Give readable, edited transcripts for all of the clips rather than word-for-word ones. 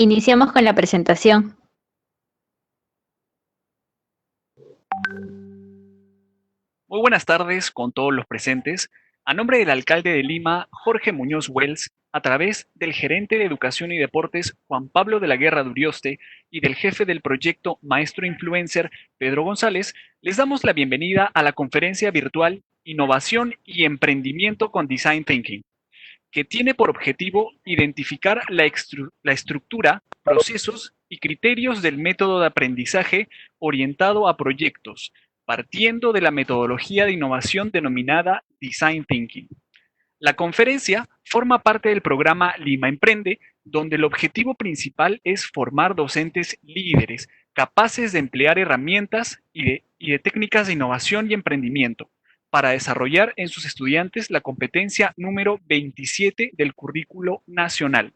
Iniciamos con la presentación. Muy buenas tardes con todos los presentes. A nombre del alcalde de Lima, Jorge Muñoz Wells, a través del gerente de Educación y Deportes, Juan Pablo de la Guerra Durioste, y del jefe del proyecto Maestro Influencer, Pedro González, les damos la bienvenida a la conferencia virtual Innovación y Emprendimiento con Design Thinking, que tiene por objetivo identificar la estructura, procesos y criterios del método de aprendizaje orientado a proyectos, partiendo de la metodología de innovación denominada Design Thinking. La conferencia forma parte del programa Lima Emprende, donde el objetivo principal es formar docentes líderes, capaces de emplear herramientas y de técnicas de innovación y emprendimiento para desarrollar en sus estudiantes la competencia número 27 del currículo nacional: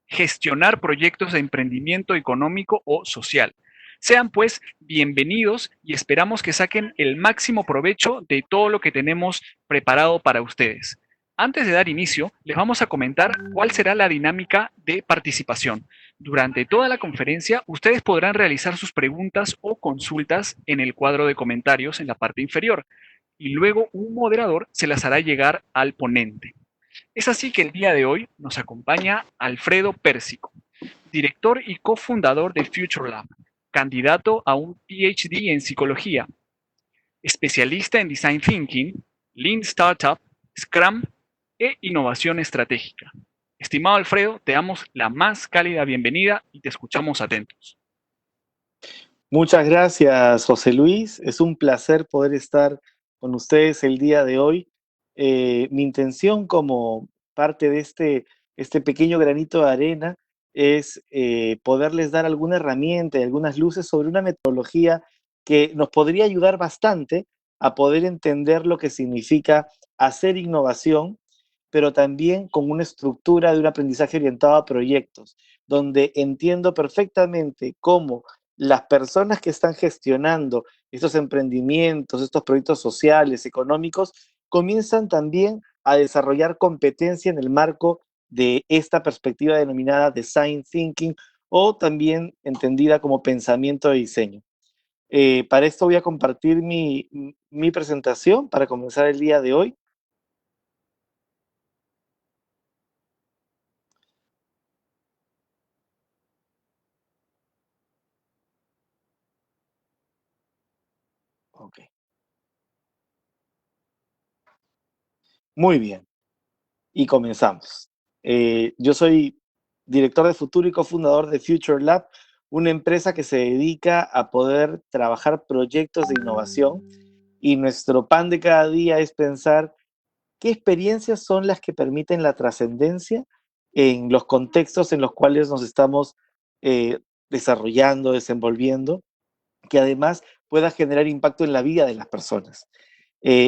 gestionar proyectos de emprendimiento económico o social. Sean pues bienvenidos y esperamos que saquen el máximo provecho de todo lo que tenemos preparado para ustedes. Antes de dar inicio, les vamos a comentar cuál será la dinámica de participación. Durante toda la conferencia, ustedes podrán realizar sus preguntas o consultas en el cuadro de comentarios en la parte inferior, y luego un moderador se las hará llegar al ponente. Es así que el día de hoy nos acompaña Alfredo Pérsico, director y cofundador de Future Lab, candidato a un PhD en psicología, especialista en Design Thinking, Lean Startup, Scrum e innovación estratégica. Estimado Alfredo, te damos la más cálida bienvenida y te escuchamos atentos. Muchas gracias, José Luis. Es un placer poder estar con ustedes el día de hoy. Mi intención como parte de este pequeño granito de arena es poderles dar alguna herramienta y algunas luces sobre una metodología que nos podría ayudar bastante a poder entender lo que significa hacer innovación, pero también con una estructura de un aprendizaje orientado a proyectos, donde entiendo perfectamente cómo las personas que están gestionando estos emprendimientos, estos proyectos sociales, económicos, comienzan también a desarrollar competencia en el marco de esta perspectiva denominada Design Thinking o también entendida como pensamiento de diseño. Para esto voy a compartir mi presentación para comenzar el día de hoy. Ok. Muy bien. Y comenzamos. Yo soy director de futuro y cofundador de Future Lab, una empresa que se dedica a poder trabajar proyectos de innovación, y nuestro pan de cada día es pensar qué experiencias son las que permiten la trascendencia en los contextos en los cuales nos estamos desarrollando, desenvolviendo, que además pueda generar impacto en la vida de las personas.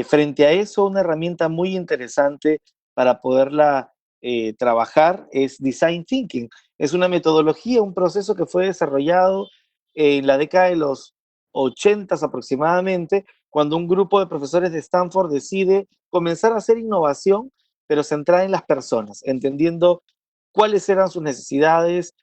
Frente a eso, una herramienta muy interesante para poderla trabajar es Design Thinking. Es una metodología, un proceso que fue desarrollado en la década de los 80 aproximadamente, cuando un grupo de profesores de Stanford decide comenzar a hacer innovación, pero centrada en las personas, entendiendo cuáles eran sus necesidades,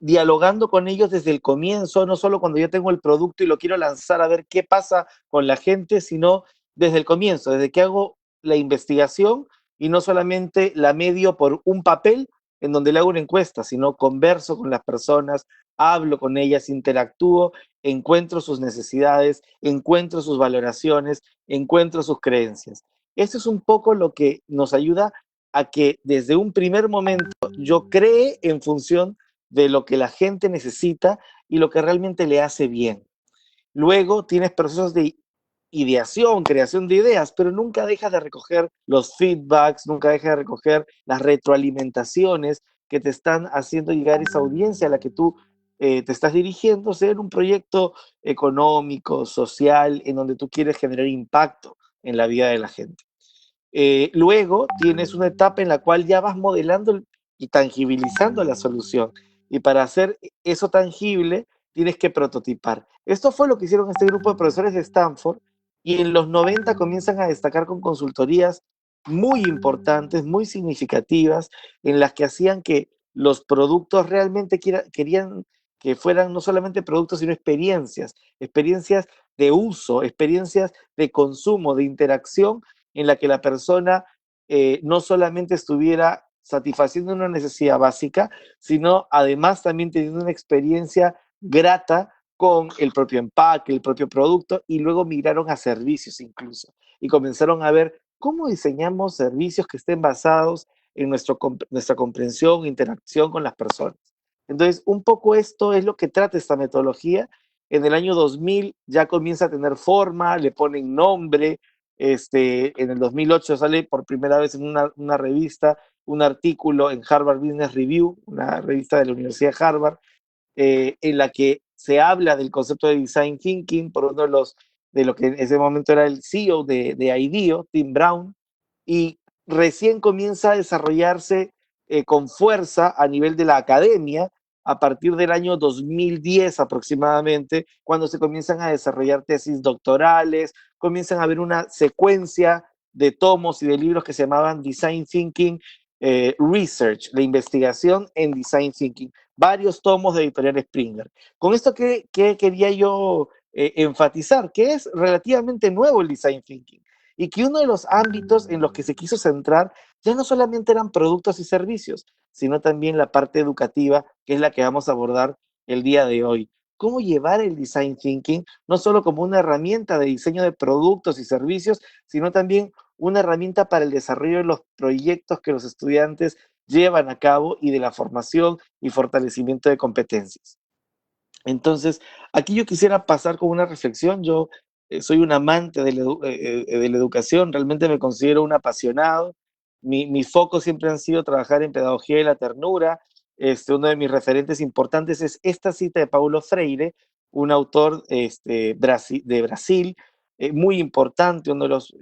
dialogando con ellos desde el comienzo, no solo cuando ya tengo el producto y lo quiero lanzar a ver qué pasa con la gente, sino desde el comienzo, desde que hago la investigación y no solamente la medio por un papel en donde le hago una encuesta, sino converso con las personas, hablo con ellas, interactúo, encuentro sus necesidades, encuentro sus valoraciones, encuentro sus creencias. Esto es un poco lo que nos ayuda a que desde un primer momento yo cree en función de lo que la gente necesita y lo que realmente le hace bien. Luego tienes procesos de ideación, creación de ideas, pero nunca dejas de recoger los feedbacks, nunca dejas de recoger las retroalimentaciones que te están haciendo llegar esa audiencia a la que tú te estás dirigiendo, sea en un proyecto económico, social, en donde tú quieres generar impacto en la vida de la gente. Luego tienes una etapa en la cual ya vas modelando y tangibilizando la solución. Y para hacer eso tangible, tienes que prototipar. Esto fue lo que hicieron este grupo de profesores de Stanford, y en los 90 comienzan a destacar con consultorías muy importantes, muy significativas, en las que hacían que los productos realmente querían que fueran no solamente productos, sino experiencias, experiencias de uso, experiencias de consumo, de interacción, en la que la persona no solamente estuviera satisfaciendo una necesidad básica, sino además también teniendo una experiencia grata con el propio empaque, el propio producto, y luego migraron a servicios incluso, y comenzaron a ver cómo diseñamos servicios que estén basados en nuestra comprensión, interacción con las personas. Entonces, un poco esto es lo que trata esta metodología. En el año 2000 ya comienza a tener forma, le ponen nombre. En el 2008 sale por primera vez en una revista un artículo en Harvard Business Review, una revista de la Universidad de Harvard, en la que se habla del concepto de design thinking por uno de lo que en ese momento era el CEO de IDEO, Tim Brown, y recién comienza a desarrollarse con fuerza a nivel de la academia a partir del año 2010 aproximadamente, cuando se comienzan a desarrollar tesis doctorales, comienzan a haber una secuencia de tomos y de libros que se llamaban Design Thinking Research, la investigación en Design Thinking, varios tomos de editorial Springer. Con esto, ¿qué quería yo enfatizar? Que es relativamente nuevo el Design Thinking y que uno de los ámbitos en los que se quiso centrar ya no solamente eran productos y servicios, sino también la parte educativa, que es la que vamos a abordar el día de hoy. Cómo llevar el Design Thinking no solo como una herramienta de diseño de productos y servicios, sino también una herramienta para el desarrollo de los proyectos que los estudiantes llevan a cabo y de la formación y fortalecimiento de competencias. Entonces, aquí yo quisiera pasar con una reflexión. Yo soy un amante de la educación, realmente me considero un apasionado. Mis focos siempre han sido trabajar en pedagogía de la ternura. Uno de mis referentes importantes es esta cita de Paulo Freire, un autor de Brasil, muy importante, uno de los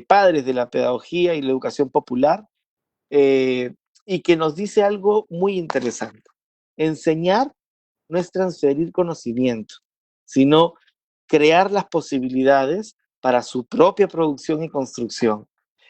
padres de la pedagogía y la educación popular, eh, y que nos dice algo muy interesante. Enseñar no es transferir conocimiento, sino crear las posibilidades para su propia producción y construcción.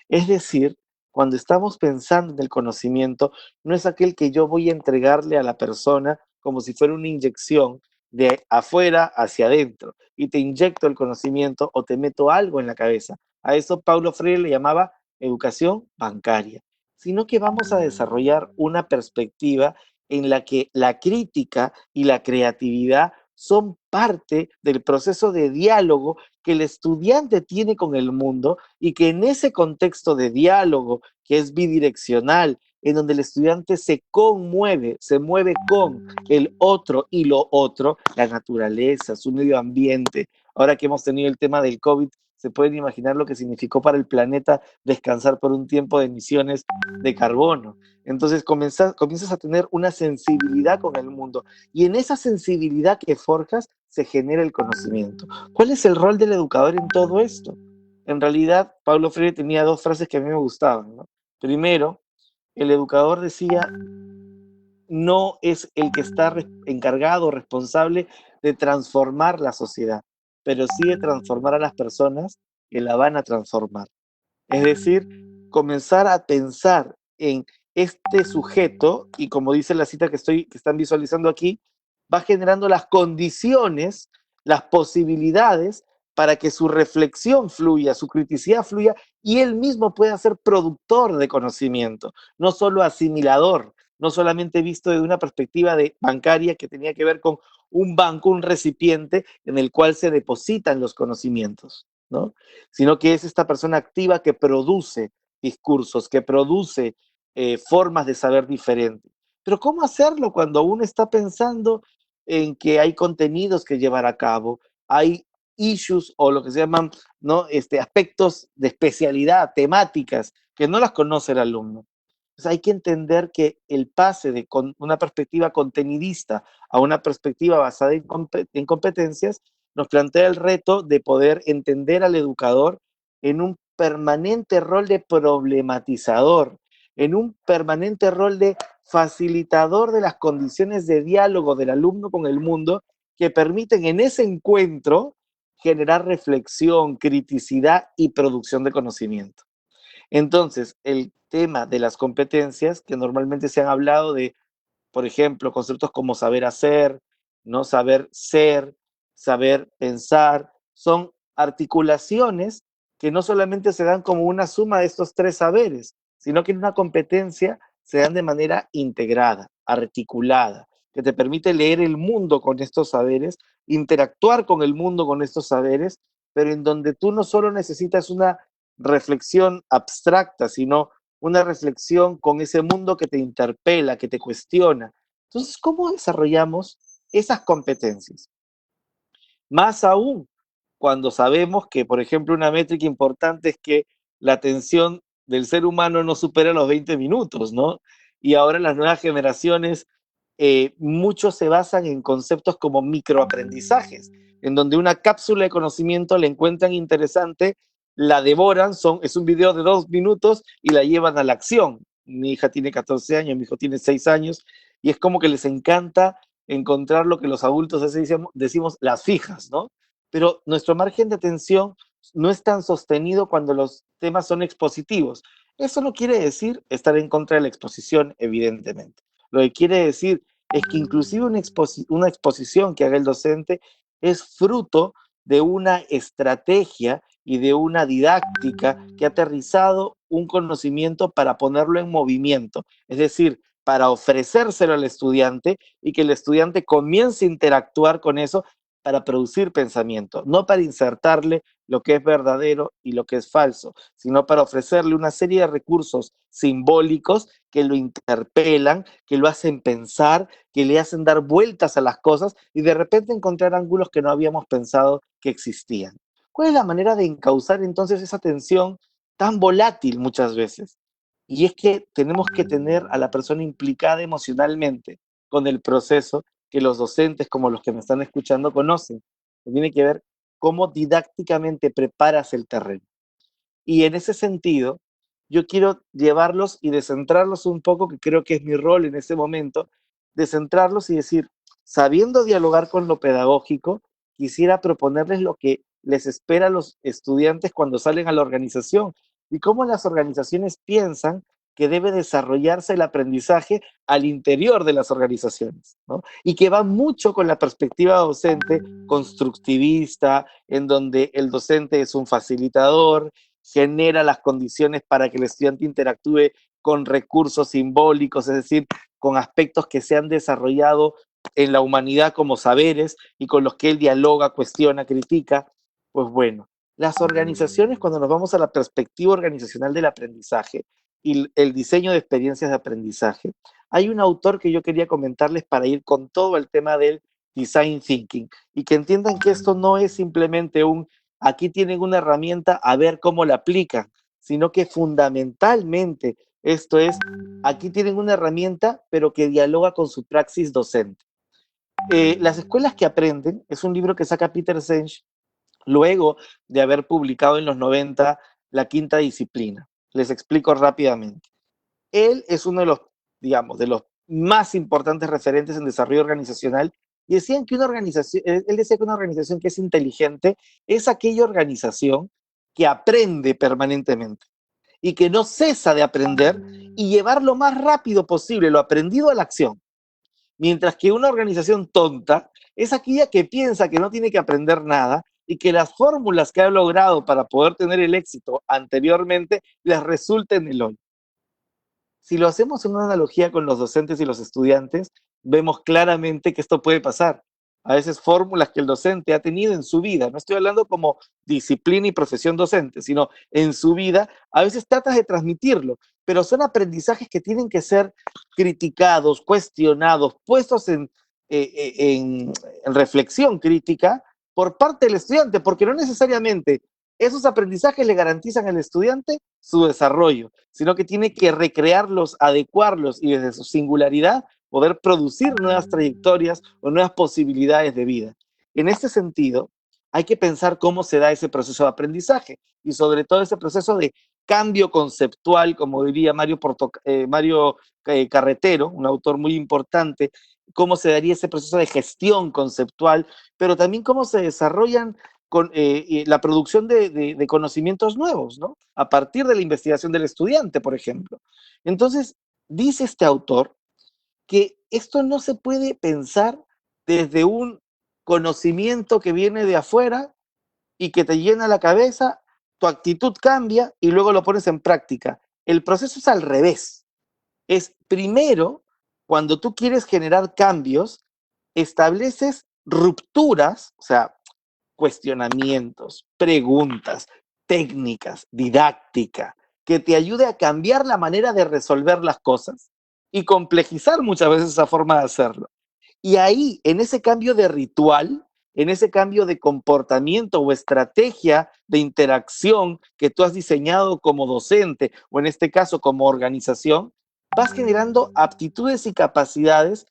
Es decir, cuando estamos pensando en el conocimiento, no es aquel que yo voy a entregarle a la persona como si fuera una inyección de afuera hacia adentro y te inyecto el conocimiento o te meto algo en la cabeza. A eso Paulo Freire le llamaba educación bancaria, sino que vamos a desarrollar una perspectiva en la que la crítica y la creatividad son parte del proceso de diálogo que el estudiante tiene con el mundo y que en ese contexto de diálogo que es bidireccional, en donde el estudiante se conmueve, se mueve con el otro y lo otro, la naturaleza, su medio ambiente. Ahora que hemos tenido el tema del COVID, se pueden imaginar lo que significó para el planeta descansar por un tiempo de emisiones de carbono. Entonces comienzas a tener una sensibilidad con el mundo y en esa sensibilidad que forjas se genera el conocimiento. ¿Cuál es el rol del educador en todo esto? En realidad, Paulo Freire tenía dos frases que a mí me gustaban, ¿no? Primero, el educador decía, no es el que está encargado, responsable de transformar la sociedad, pero sí de transformar a las personas que la van a transformar. Es decir, comenzar a pensar en este sujeto, y como dice la cita que están visualizando aquí, va generando las condiciones, las posibilidades para que su reflexión fluya, su criticidad fluya, y él mismo pueda ser productor de conocimiento, no solo asimilador, no solamente visto desde una perspectiva de bancaria que tenía que ver con un banco, un recipiente en el cual se depositan los conocimientos, ¿no? Sino que es esta persona activa que produce discursos, que produce formas de saber diferentes. Pero ¿cómo hacerlo cuando uno está pensando en que hay contenidos que llevar a cabo, hay issues o lo que se llaman, ¿no? Aspectos de especialidad, temáticas, que no las conoce el alumno? Entonces hay que entender que el pase de una perspectiva contenidista a una perspectiva basada en competencias nos plantea el reto de poder entender al educador en un permanente rol de problematizador, en un permanente rol de facilitador de las condiciones de diálogo del alumno con el mundo que permiten en ese encuentro generar reflexión, criticidad y producción de conocimiento. Entonces, el tema de las competencias, que normalmente se han hablado de por ejemplo, conceptos como saber hacer, ¿no? Saber ser, saber pensar, son articulaciones que no solamente se dan como una suma de estos tres saberes, sino que en una competencia se dan de manera integrada, articulada, que te permite leer el mundo con estos saberes, interactuar con el mundo con estos saberes, pero en donde tú no solo necesitas una reflexión abstracta, sino una reflexión con ese mundo que te interpela, que te cuestiona. Entonces, ¿cómo desarrollamos esas competencias? Más aún cuando sabemos que, por ejemplo, una métrica importante es que la atención del ser humano no supera los 20 minutos, ¿no? Y ahora las nuevas generaciones, muchos se basan en conceptos como microaprendizajes, en donde una cápsula de conocimiento la encuentran interesante, la devoran, es un video de 2 minutos y la llevan a la acción. Mi hija tiene 14 años, mi hijo tiene 6 años, y es como que les encanta encontrar lo que los adultos decimos las fijas, ¿no? Pero nuestro margen de atención no es tan sostenido cuando los temas son expositivos. Eso no quiere decir estar en contra de la exposición, evidentemente. Lo que quiere decir es que inclusive una exposición que haga el docente es fruto de una estrategia y de una didáctica que ha aterrizado un conocimiento para ponerlo en movimiento. Es decir, para ofrecérselo al estudiante y que el estudiante comience a interactuar con eso para producir pensamiento, no para insertarle lo que es verdadero y lo que es falso, sino para ofrecerle una serie de recursos simbólicos que lo interpelan, que lo hacen pensar, que le hacen dar vueltas a las cosas y de repente encontrar ángulos que no habíamos pensado que existían. ¿Cuál es la manera de encauzar entonces esa atención tan volátil muchas veces? Y es que tenemos que tener a la persona implicada emocionalmente con el proceso que los docentes, como los que me están escuchando, conocen. Tiene que ver cómo didácticamente preparas el terreno. Y en ese sentido, yo quiero llevarlos y descentrarlos un poco, que creo que es mi rol en ese momento, descentrarlos y decir, sabiendo dialogar con lo pedagógico, quisiera proponerles lo que les espera a los estudiantes cuando salen a la organización y cómo las organizaciones piensan que debe desarrollarse el aprendizaje al interior de las organizaciones, ¿no? Y que va mucho con la perspectiva docente constructivista, en donde el docente es un facilitador, genera las condiciones para que el estudiante interactúe con recursos simbólicos, es decir, con aspectos que se han desarrollado en la humanidad como saberes y con los que él dialoga, cuestiona, critica. Pues bueno, las organizaciones, cuando nos vamos a la perspectiva organizacional del aprendizaje y el diseño de experiencias de aprendizaje, hay un autor que yo quería comentarles para ir con todo el tema del design thinking y que entiendan que esto no es simplemente aquí tienen una herramienta, a ver cómo la aplican, sino que fundamentalmente esto es, aquí tienen una herramienta, pero que dialoga con su praxis docente. Las escuelas que aprenden es un libro que saca Peter Senge luego de haber publicado en los 90 La Quinta Disciplina. Les explico rápidamente. Él es uno de los, digamos, de los más importantes referentes en desarrollo organizacional y decían que una organización, él decía que una organización que es inteligente es aquella organización que aprende permanentemente y que no cesa de aprender y llevar lo más rápido posible lo aprendido a la acción. Mientras que una organización tonta es aquella que piensa que no tiene que aprender nada y que las fórmulas que ha logrado para poder tener el éxito anteriormente les resulten el hoy. Si lo hacemos en una analogía con los docentes y los estudiantes, vemos claramente que esto puede pasar. A veces fórmulas que el docente ha tenido en su vida, no estoy hablando como disciplina y profesión docente, sino en su vida, a veces tratas de transmitirlo, pero son aprendizajes que tienen que ser criticados, cuestionados, puestos en reflexión crítica por parte del estudiante, porque no necesariamente esos aprendizajes le garantizan al estudiante su desarrollo, sino que tiene que recrearlos, adecuarlos y desde su singularidad poder producir nuevas trayectorias o nuevas posibilidades de vida. En este sentido, hay que pensar cómo se da ese proceso de aprendizaje y sobre todo ese proceso de cambio conceptual, como diría Mario Carretero, un autor muy importante, cómo se daría ese proceso de gestión conceptual, pero también cómo se desarrollan con la producción de conocimientos nuevos, ¿no? A partir de la investigación del estudiante, por ejemplo. Entonces, dice este autor que esto no se puede pensar desde un conocimiento que viene de afuera y que te llena la cabeza, tu actitud cambia y luego lo pones en práctica. El proceso es al revés. Es primero, cuando tú quieres generar cambios, estableces rupturas, o sea, cuestionamientos, preguntas, técnicas, didáctica, que te ayude a cambiar la manera de resolver las cosas y complejizar muchas veces esa forma de hacerlo. Y ahí, en ese cambio de ritual, en ese cambio de comportamiento o estrategia de interacción que tú has diseñado como docente o en este caso como organización, vas generando aptitudes y capacidades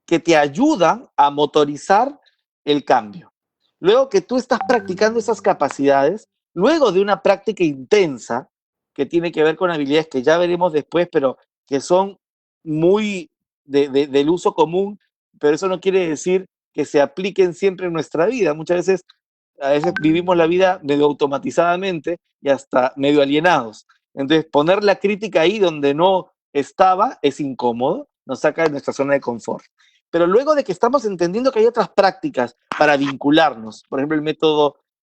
que te ayudan a motorizar el cambio. Luego que tú estás practicando esas capacidades, luego de una práctica intensa que tiene que ver con habilidades que ya veremos después, pero que son muy del uso común, pero eso no quiere decir que se apliquen siempre en nuestra vida. Muchas veces, a veces vivimos la vida medio automatizadamente y hasta medio alienados. Entonces, poner la crítica ahí donde no estaba es incómodo, nos saca de nuestra zona de confort. Pero luego de que estamos entendiendo que hay otras prácticas para vincularnos, por ejemplo,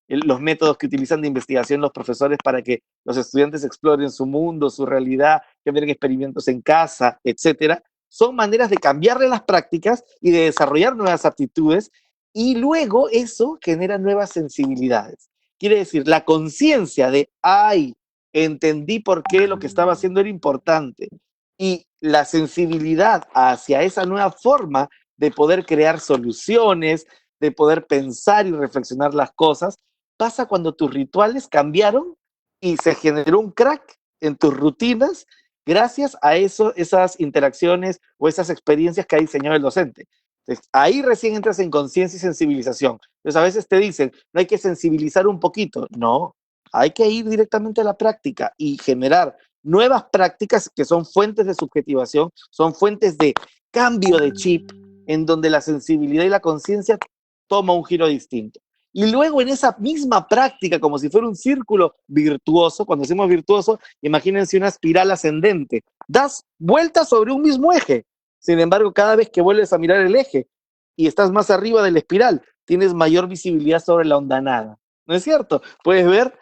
los métodos que utilizan de investigación los profesores para que los estudiantes exploren su mundo, su realidad, que vean experimentos en casa, etcétera, son maneras de cambiarle las prácticas y de desarrollar nuevas aptitudes y luego eso genera nuevas sensibilidades. Quiere decir, la conciencia de, ay, entendí por qué lo que estaba haciendo era importante y la sensibilidad hacia esa nueva forma de poder crear soluciones, de poder pensar y reflexionar las cosas, pasa cuando tus rituales cambiaron y se generó un crack en tus rutinas gracias a esas interacciones o esas experiencias que ha diseñado el docente. Entonces, ahí recién entras en conciencia y sensibilización. Entonces, a veces te dicen, no hay que sensibilizar un poquito. No, hay que ir directamente a la práctica y generar nuevas prácticas que son fuentes de subjetivación, son fuentes de cambio de chip, en donde la sensibilidad y la conciencia toma un giro distinto. Y luego en esa misma práctica, como si fuera un círculo virtuoso, cuando decimos virtuoso, imagínense una espiral ascendente, das vueltas sobre un mismo eje. Sin embargo, cada vez que vuelves a mirar el eje y estás más arriba de la espiral, tienes mayor visibilidad sobre la hondanada. ¿No es cierto? Puedes ver,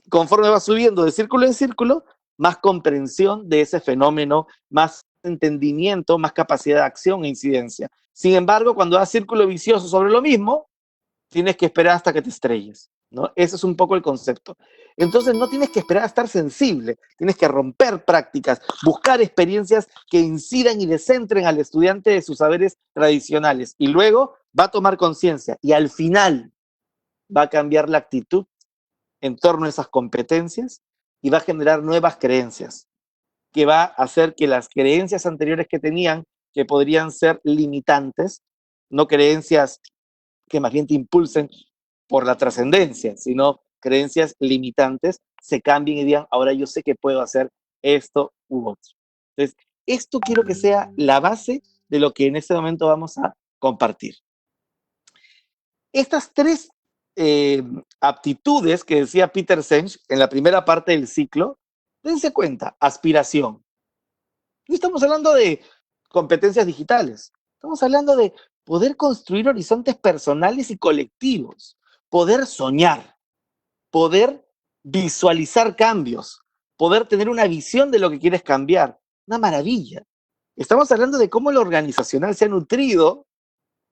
conforme vas subiendo de círculo en círculo, más comprensión de ese fenómeno, más entendimiento, más capacidad de acción e incidencia. Sin embargo, cuando das círculo vicioso sobre lo mismo, tienes que esperar hasta que te estrelles, ¿no? Ese es un poco el concepto. Entonces no tienes que esperar a estar sensible, tienes que romper prácticas, buscar experiencias que incidan y descentren al estudiante de sus saberes tradicionales y luego va a tomar conciencia y al final va a cambiar la actitud en torno a esas competencias y va a generar nuevas creencias, que va a hacer que las creencias anteriores que tenían, que podrían ser limitantes, no creencias que más bien te impulsen por la trascendencia, sino creencias limitantes, se cambien y digan, ahora yo sé que puedo hacer esto u otro. Entonces, esto quiero que sea la base de lo que en este momento vamos a compartir. Estas tres aptitudes que decía Peter Senge en la primera parte del ciclo, dense cuenta, aspiración. No estamos hablando de competencias digitales, estamos hablando de poder construir horizontes personales y colectivos, poder soñar, poder visualizar cambios, poder tener una visión de lo que quieres cambiar. Una maravilla. Estamos hablando de cómo lo organizacional se ha nutrido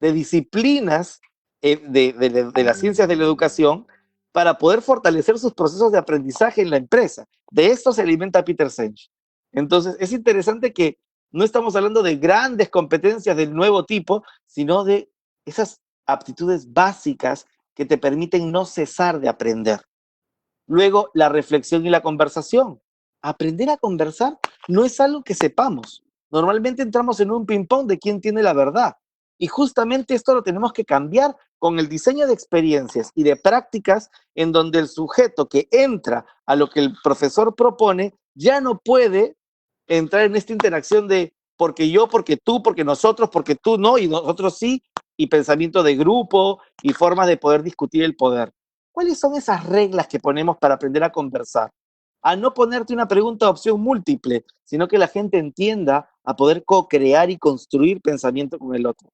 de disciplinas de las ciencias de la educación para poder fortalecer sus procesos de aprendizaje en la empresa. De esto se alimenta Peter Senge. Entonces, es interesante que no estamos hablando de grandes competencias del nuevo tipo, sino de esas aptitudes básicas que te permiten no cesar de aprender. Luego, la reflexión y la conversación. Aprender a conversar no es algo que sepamos. Normalmente entramos en un ping-pong de quién tiene la verdad. Y justamente esto lo tenemos que cambiar con el diseño de experiencias y de prácticas en donde el sujeto que entra a lo que el profesor propone ya no puede entrar en esta interacción de porque yo, porque tú, porque nosotros, porque tú no, y nosotros sí, y pensamiento de grupo y formas de poder discutir el poder. ¿Cuáles son esas reglas que ponemos para aprender a conversar? a no ponerte una pregunta de opción múltiple, sino que la gente entienda a poder co-crear y construir pensamiento con el otro.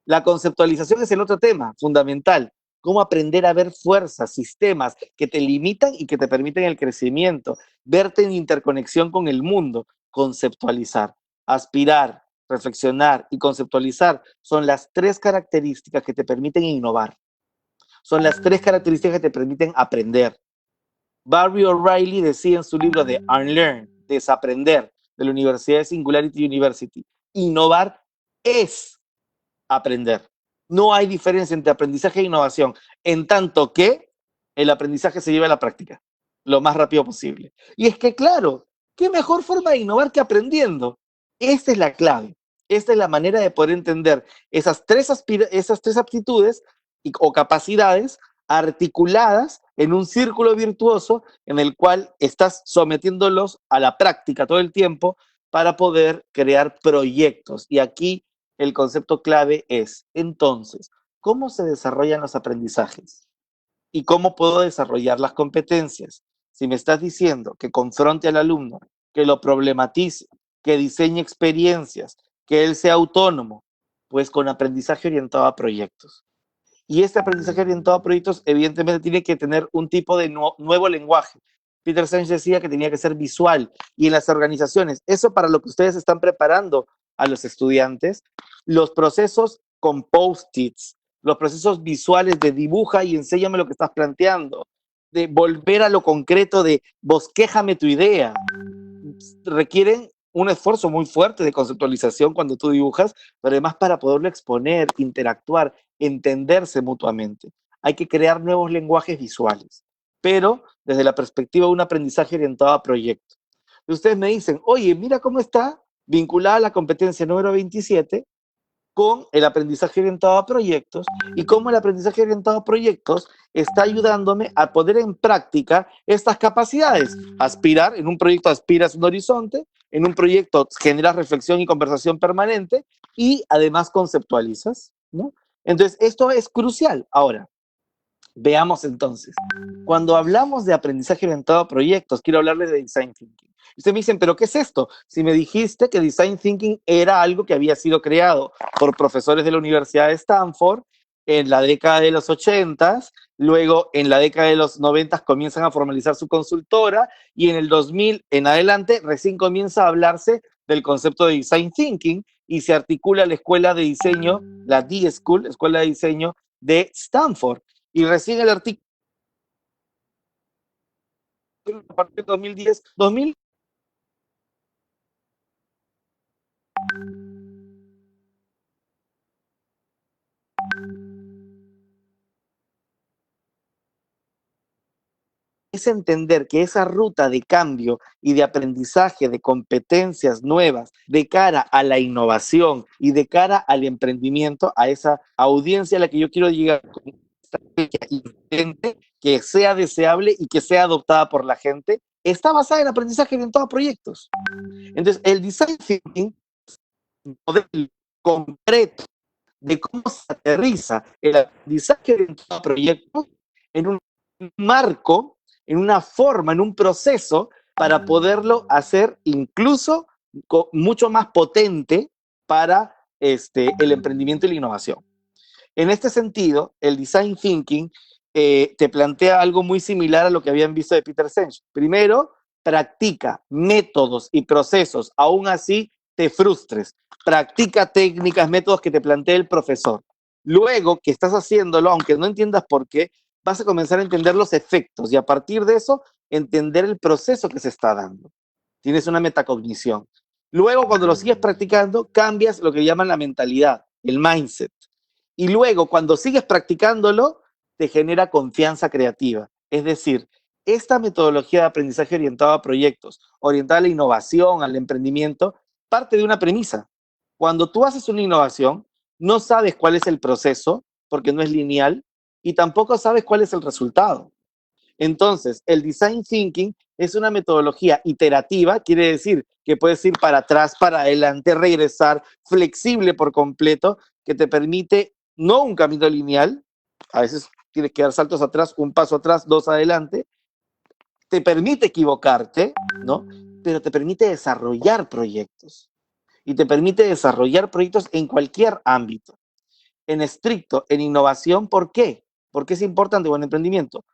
La conceptualización es el otro tema fundamental. Cómo aprender a ver fuerzas, sistemas que te limitan y que te permiten el crecimiento. Verte en interconexión con el mundo. Conceptualizar. Aspirar, reflexionar y conceptualizar son las tres características que te permiten innovar. Son las tres características que te permiten aprender. Barry O'Reilly decía en su libro de Unlearn, Desaprender, de la Universidad de Singularity University, innovar es aprender. No hay diferencia entre aprendizaje e innovación, en tanto que el aprendizaje se lleva a la práctica lo más rápido posible. Y es que, claro, ¿qué mejor forma de innovar que aprendiendo? Esta es la clave. Esta es la manera de poder entender esas tres aptitudes o capacidades articuladas en un círculo virtuoso en el cual estás sometiéndolos a la práctica todo el tiempo para poder crear proyectos. Y aquí el concepto clave es, entonces, ¿cómo se desarrollan los aprendizajes? ¿Y cómo puedo desarrollar las competencias? Si me estás diciendo que confronte al alumno, que lo problematice, que diseñe experiencias, que él sea autónomo, pues con aprendizaje orientado a proyectos. Y este aprendizaje orientado a proyectos evidentemente tiene que tener un tipo de nuevo lenguaje. Peter Senge decía que tenía que ser visual y en las organizaciones, eso para lo que ustedes están preparando a los estudiantes, los procesos con post-its, los procesos visuales de dibuja y enséñame lo que estás planteando, de volver a lo concreto, de bosquéjame tu idea, requieren un esfuerzo muy fuerte de conceptualización cuando tú dibujas, pero además para poderlo exponer, interactuar, entenderse mutuamente. Hay que crear nuevos lenguajes visuales, pero desde la perspectiva de un aprendizaje orientado a proyectos. Ustedes me dicen, oye, mira cómo está vinculada la competencia número 27 con el aprendizaje orientado a proyectos y cómo el aprendizaje orientado a proyectos está ayudándome a poner en práctica estas capacidades. Aspirar, en un proyecto aspiras un horizonte, en un proyecto generas reflexión y conversación permanente y además conceptualizas, ¿no? Entonces, esto es crucial. Ahora, veamos entonces, cuando hablamos de aprendizaje orientado a proyectos, quiero hablarles de Design Thinking. Ustedes me dicen, ¿pero qué es esto? Si me dijiste que Design Thinking era algo que había sido creado por profesores de la Universidad de Stanford en la década de los 80, luego en la década de los 90 comienzan a formalizar su consultora y en el 2000 en adelante recién comienza a hablarse del concepto de Design Thinking y se articula la escuela de diseño, la D-School, Escuela de Diseño de Stanford. Y recién el artículo a partir de 2010, 2000. Es entender que esa ruta de cambio y de aprendizaje de competencias nuevas de cara a la innovación y de cara al emprendimiento, a esa audiencia a la que yo quiero llegar con una estrategia que sea deseable y que sea adoptada por la gente, está basada en aprendizaje orientado a proyectos. Entonces, el design thinking, un modelo concreto de cómo se aterriza el aprendizaje orientado a proyectos en un marco, en una forma, en un proceso para poderlo hacer incluso mucho más potente para el emprendimiento y la innovación. En este sentido, el design thinking te plantea algo muy similar a lo que habían visto de Peter Senge. Primero, practica métodos y procesos, aún así te frustres. Practica técnicas, métodos que te plantea el profesor. Luego que estás haciéndolo, aunque no entiendas por qué, vas a comenzar a entender los efectos y a partir de eso, entender el proceso que se está dando. Tienes una metacognición. Luego, cuando lo sigues practicando, cambias lo que llaman la mentalidad, el mindset. Y luego, cuando sigues practicándolo, te genera confianza creativa. Es decir, esta metodología de aprendizaje orientado a proyectos, orientada a la innovación, al emprendimiento, parte de una premisa. Cuando tú haces una innovación, no sabes cuál es el proceso, porque no es lineal, y tampoco sabes cuál es el resultado. Entonces, el design thinking es una metodología iterativa, quiere decir que puedes ir para atrás, para adelante, regresar, flexible por completo, que te permite no un camino lineal, a veces tienes que dar saltos atrás, un paso atrás, dos adelante, te permite equivocarte, ¿no? Pero te permite desarrollar proyectos. Y te permite desarrollar proyectos en cualquier ámbito. En estricto, en innovación, ¿por qué? ¿Por qué es importante o en emprendimiento?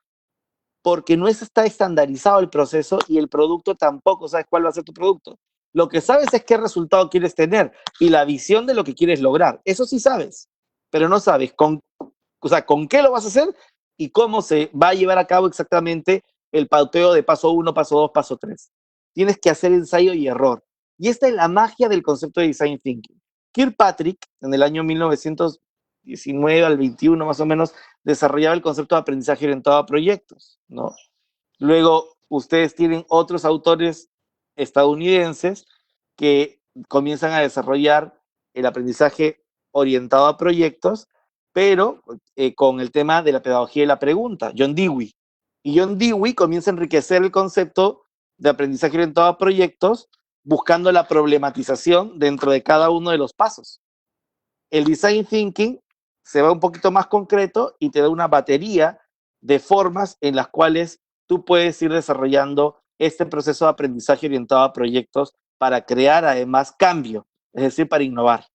Porque no está estandarizado el proceso y el producto tampoco sabes cuál va a ser tu producto. Lo que sabes es qué resultado quieres tener y la visión de lo que quieres lograr. Eso sí sabes, pero no sabes con qué lo vas a hacer y cómo se va a llevar a cabo exactamente el pauteo de paso 1, paso 2, paso 3. Tienes que hacer ensayo y error. Y esta es la magia del concepto de design thinking. Kirkpatrick, en el año 1919 al 21 más o menos, desarrollaba el concepto de aprendizaje orientado a proyectos, ¿no? Luego, ustedes tienen otros autores estadounidenses que comienzan a desarrollar el aprendizaje orientado a proyectos, pero con el tema de la pedagogía y la pregunta, John Dewey. Y John Dewey comienza a enriquecer el concepto de aprendizaje orientado a proyectos buscando la problematización dentro de cada uno de los pasos. El design thinking se va un poquito más concreto y te da una batería de formas en las cuales tú puedes ir desarrollando este proceso de aprendizaje orientado a proyectos para crear además cambio, es decir, para innovar.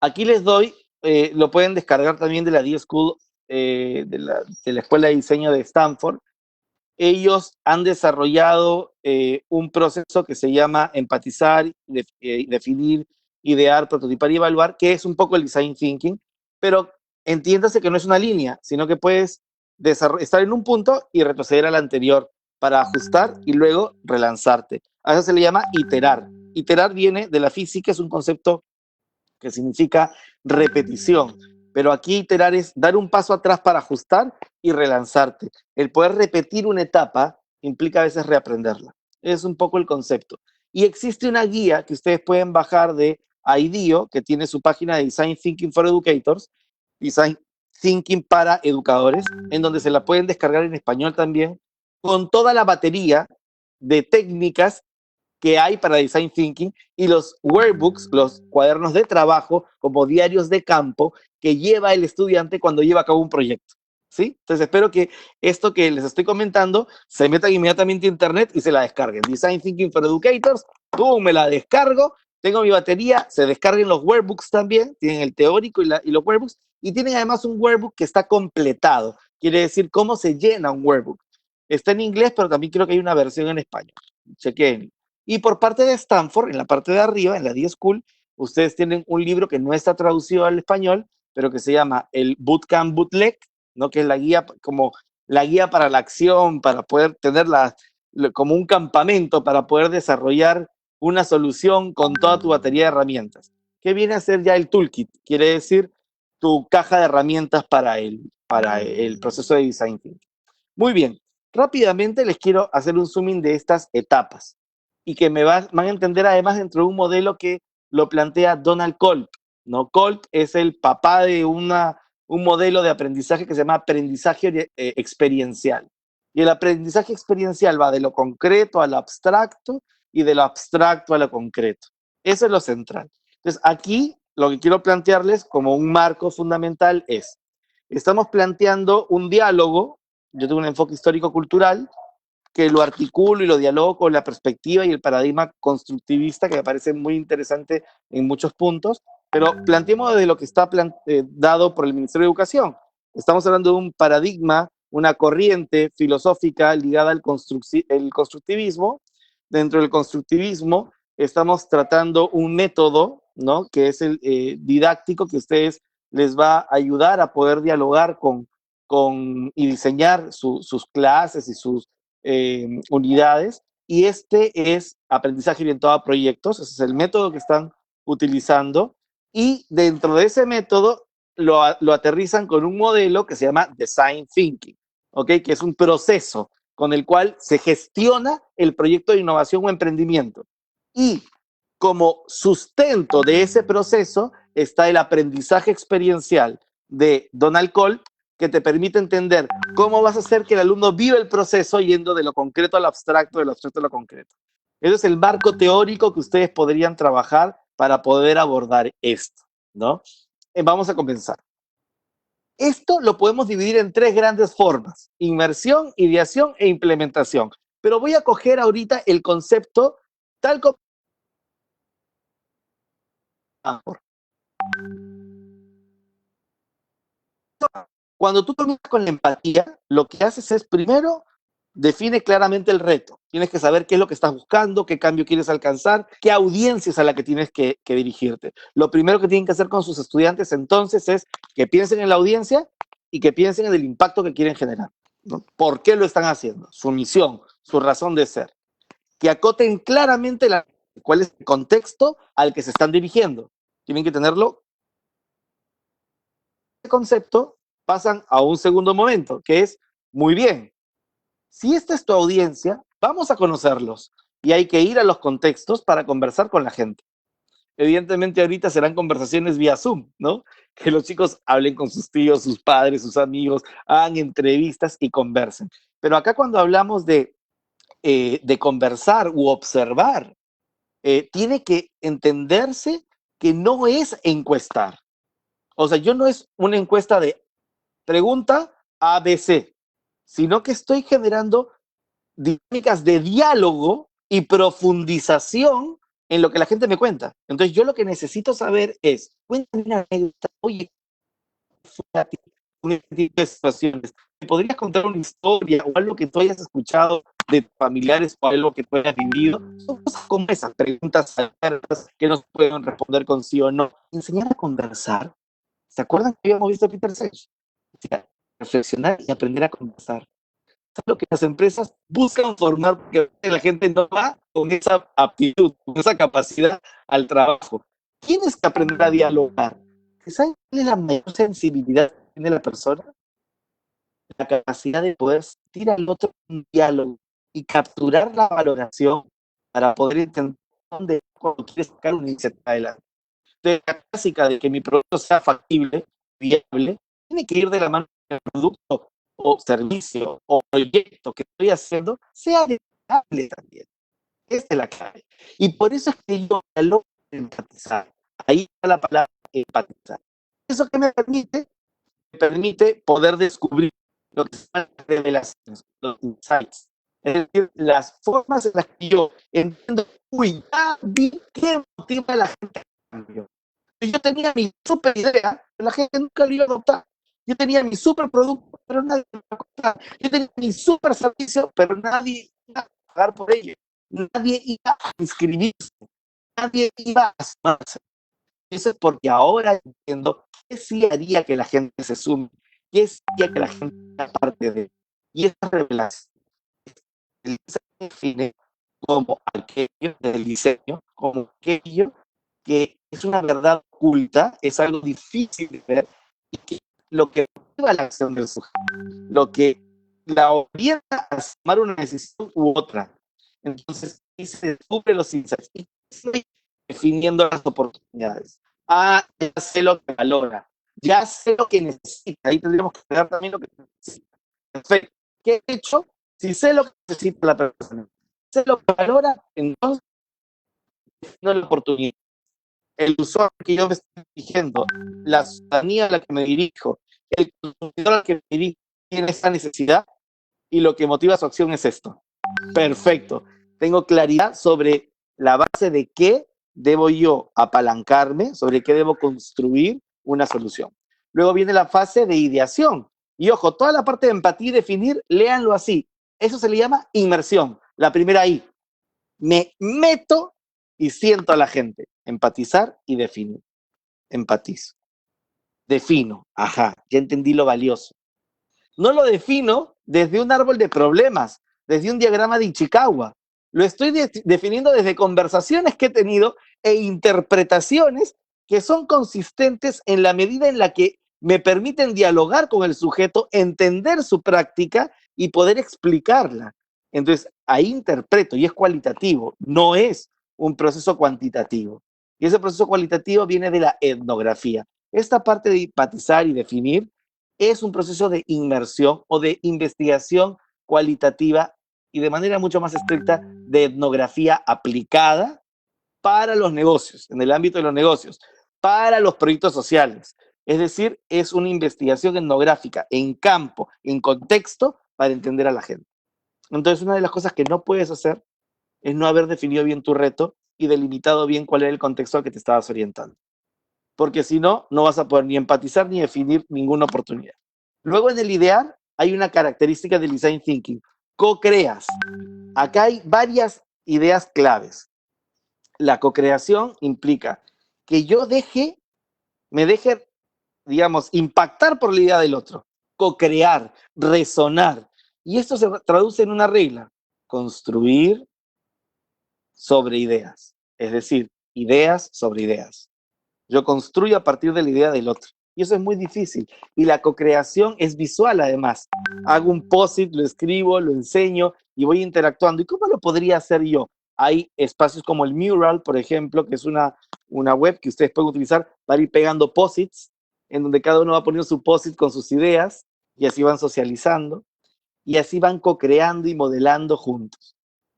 Aquí les doy, lo pueden descargar también de la D-School, de la Escuela de Diseño de Stanford. Ellos han desarrollado un proceso que se llama empatizar, definir, idear, prototipar y evaluar, que es un poco el design thinking, pero entiéndase que no es una línea, sino que puedes estar en un punto y retroceder al anterior para ajustar y luego relanzarte. A eso se le llama iterar. Iterar viene de la física, es un concepto que significa repetición. Pero aquí iterar es dar un paso atrás para ajustar y relanzarte. El poder repetir una etapa implica a veces reaprenderla. Es un poco el concepto. Y existe una guía que ustedes pueden bajar de IDEO, que tiene su página de Design Thinking for Educators, Design Thinking para Educadores, en donde se la pueden descargar en español también, con toda la batería de técnicas que hay para Design Thinking y los workbooks, los cuadernos de trabajo, como diarios de campo, que lleva el estudiante cuando lleva a cabo un proyecto. ¿Sí? Entonces espero que esto que les estoy comentando se metan inmediatamente a internet y se la descarguen. Design Thinking for Educators, ¡pum! Me la descargo, tengo mi batería, se descarguen los workbooks también, tienen el teórico y los workbooks, y tienen además un workbook que está completado, quiere decir cómo se llena un workbook. Está en inglés, pero también creo que hay una versión en español. Chequen. Y por parte de Stanford, en la parte de arriba, en la D-School, ustedes tienen un libro que no está traducido al español, pero que se llama el Bootcamp Bootleg, ¿no? Que es la guía, como la guía para la acción, para poder tenerla como un campamento, para poder desarrollar una solución con toda tu batería de herramientas. ¿Qué viene a ser ya el toolkit? Quiere decir tu caja de herramientas para el proceso de design thinking. Muy bien, rápidamente les quiero hacer un zooming de estas etapas y que van a entender además dentro de un modelo que lo plantea Donald Kolk, ¿no? Kolk es el papá de un modelo de aprendizaje que se llama aprendizaje experiencial. Y el aprendizaje experiencial va de lo concreto a lo abstracto y de lo abstracto a lo concreto. Eso es lo central. Entonces, aquí lo que quiero plantearles como un marco fundamental es, estamos planteando un diálogo, yo tengo un enfoque histórico-cultural, que lo articulo y lo dialogo con la perspectiva y el paradigma constructivista, que me parece muy interesante en muchos puntos, pero planteemos desde lo que está dado por el Ministerio de Educación. Estamos hablando de un paradigma, una corriente filosófica ligada al constructivismo. Dentro del constructivismo estamos tratando un método, ¿no? Que es el didáctico, que a ustedes les va a ayudar a poder dialogar y diseñar sus clases y sus unidades, y este es aprendizaje orientado a proyectos, ese es el método que están utilizando, y dentro de ese método lo aterrizan con un modelo que se llama Design Thinking, ¿ok? Que es un proceso con el cual se gestiona el proyecto de innovación o emprendimiento. Y como sustento de ese proceso está el aprendizaje experiencial de Donald Kolk, que te permite entender cómo vas a hacer que el alumno viva el proceso yendo de lo concreto a lo abstracto, de lo abstracto a lo concreto. Ese es el marco teórico que ustedes podrían trabajar para poder abordar esto, ¿no? Vamos a comenzar. Esto lo podemos dividir en tres grandes formas: inmersión, ideación e implementación. Pero voy a coger ahorita el concepto tal como... Cuando tú comienzas con la empatía, lo que haces es primero define claramente el reto. Tienes que saber qué es lo que estás buscando, qué cambio quieres alcanzar, qué audiencia es a la que tienes que dirigirte. Lo primero que tienen que hacer con sus estudiantes entonces es que piensen en la audiencia y que piensen en el impacto que quieren generar, ¿no? ¿Por qué lo están haciendo? Su misión, su razón de ser. Que acoten claramente cuál es el contexto al que se están dirigiendo. Tienen que tenerlo. Este concepto pasan a un segundo momento, que es, muy bien, si esta es tu audiencia, vamos a conocerlos y hay que ir a los contextos para conversar con la gente. Evidentemente ahorita serán conversaciones vía Zoom, ¿no? Que los chicos hablen con sus tíos, sus padres, sus amigos, hagan entrevistas y conversen. Pero acá cuando hablamos de conversar u observar, tiene que entenderse que no es encuestar. O sea, yo no es una encuesta de pregunta ABC, sino que estoy generando dinámicas de diálogo y profundización en lo que la gente me cuenta. Entonces, yo lo que necesito saber es, cuéntame una anécdota, oye, fue a ti un tipo de situaciones. ¿Me podrías contar una historia o algo que tú hayas escuchado de familiares o algo que tú hayas vivido? Son cosas como esas, preguntas abiertas que no se pueden responder con sí o no. Enseñar a conversar. ¿Se acuerdan que habíamos visto a Peter Sage? O sea, reflexionar y aprender a conversar. Es lo que las empresas buscan formar, porque la gente no va con esa aptitud, con esa capacidad al trabajo. Tienes que aprender a dialogar. ¿Sabes cuál es la mayor sensibilidad que tiene la persona? La capacidad de poder sentir al otro un diálogo y capturar la valoración para poder entender dónde cuando quieres sacar una iniciativa adelante. Entonces, la clásica de que mi producto sea factible, viable, tiene que ir de la mano del producto o servicio o proyecto que estoy haciendo sea viable también. Esta es la clave. Y por eso es que yo logro empatizar. Ahí está la palabra empatizar. ¿Eso qué me permite? Me permite poder descubrir lo que son las revelaciones, los insights. Es decir, las formas en las que yo entiendo, uy, ya vi qué motiva a la gente a cambio. Yo tenía mi super idea, pero la gente nunca lo iba a adoptar. Yo tenía mi super producto, pero nadie lo iba a comprar. Yo tenía mi super servicio, pero nadie iba a pagar por ello. Nadie iba a inscribirse. Nadie iba a sumarse. Eso es porque ahora entiendo qué sí haría que la gente se sume, qué sí haría que la gente sea parte de. Y esta revelación el diseño define como aquello del diseño, como aquello que es una verdad oculta, es algo difícil de ver, y que lo que motiva la acción del sujeto, lo que la orienta a tomar una decisión u otra. Entonces, ahí se descubre los insights y estoy definiendo las oportunidades. Ah, ya sé lo que valora, ya sé lo que necesita, ahí tendríamos que ver también lo que necesita. Perfecto. ¿Qué he hecho? Si sé lo que necesita la persona, sé lo que valora, entonces no es la oportunidad. El usuario que yo me estoy dirigiendo, la ciudadanía a la que me dirijo, el consumidor al que me dirijo tiene esa necesidad y lo que motiva su acción es esto. Perfecto. Tengo claridad sobre la base de qué debo yo apalancarme, sobre qué debo construir una solución. Luego viene la fase de ideación. Y ojo, toda la parte de empatía y definir, léanlo así. Eso se le llama inmersión. La primera I. Me meto y siento a la gente. Empatizar y definir. Empatizo. Defino. Ajá, ya entendí lo valioso. No lo defino desde un árbol de problemas, desde un diagrama de Ichikawa. Lo estoy definiendo desde conversaciones que he tenido e interpretaciones que son consistentes en la medida en la que me permiten dialogar con el sujeto, entender su práctica y poder explicarla. Entonces, ahí interpreto y es cualitativo, no es un proceso cuantitativo. Y ese proceso cualitativo viene de la etnografía. Esta parte de empatizar y definir es un proceso de inmersión o de investigación cualitativa y de manera mucho más estricta de etnografía aplicada para los negocios, en el ámbito de los negocios, para los proyectos sociales, Es decir, es una investigación etnográfica en campo, en contexto, para entender a la gente. Entonces, una de las cosas que no puedes hacer es no haber definido bien tu reto y delimitado bien cuál era el contexto al que te estabas orientando. Porque si no, no vas a poder ni empatizar ni definir ninguna oportunidad. Luego, en el idear, hay una característica del design thinking. Co-creas. Acá hay varias ideas claves. La co-creación implica que yo me deje, digamos, impactar por la idea del otro, co-crear, resonar. Y esto se traduce en una regla: construir sobre ideas. Es decir, ideas sobre ideas. Yo construyo a partir de la idea del otro. Y eso es muy difícil. Y la co-creación es visual, además. Hago un post-it, lo escribo, lo enseño y voy interactuando. ¿Y cómo lo podría hacer yo? Hay espacios como el Mural, por ejemplo, que es una web que ustedes pueden utilizar para ir pegando post-its, en donde cada uno va poniendo su post-it con sus ideas y así van socializando y así van co-creando y modelando juntos.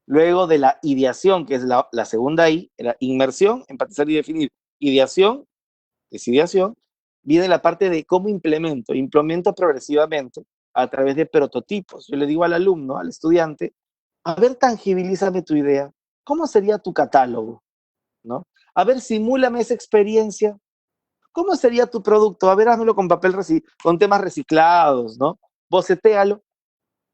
Luego de la ideación, que es la segunda I, la inmersión, empatizar y definir. Ideación, es ideación, viene la parte de cómo implemento progresivamente a través de prototipos. Yo le digo al alumno, al estudiante, a ver, tangibilízame tu idea. ¿Cómo sería tu catálogo? ¿No? A ver, simúlame esa experiencia. ¿Cómo sería tu producto? A ver, házmelo con con temas reciclados, ¿no? Bocetéalo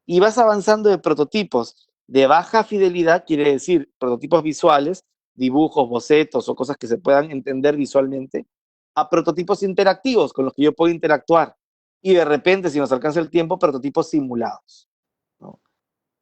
y vas avanzando de prototipos de baja fidelidad, quiere decir prototipos visuales, dibujos, bocetos o cosas que se puedan entender visualmente, a prototipos interactivos con los que yo puedo interactuar. Y de repente, si nos alcanza el tiempo, prototipos simulados, ¿no?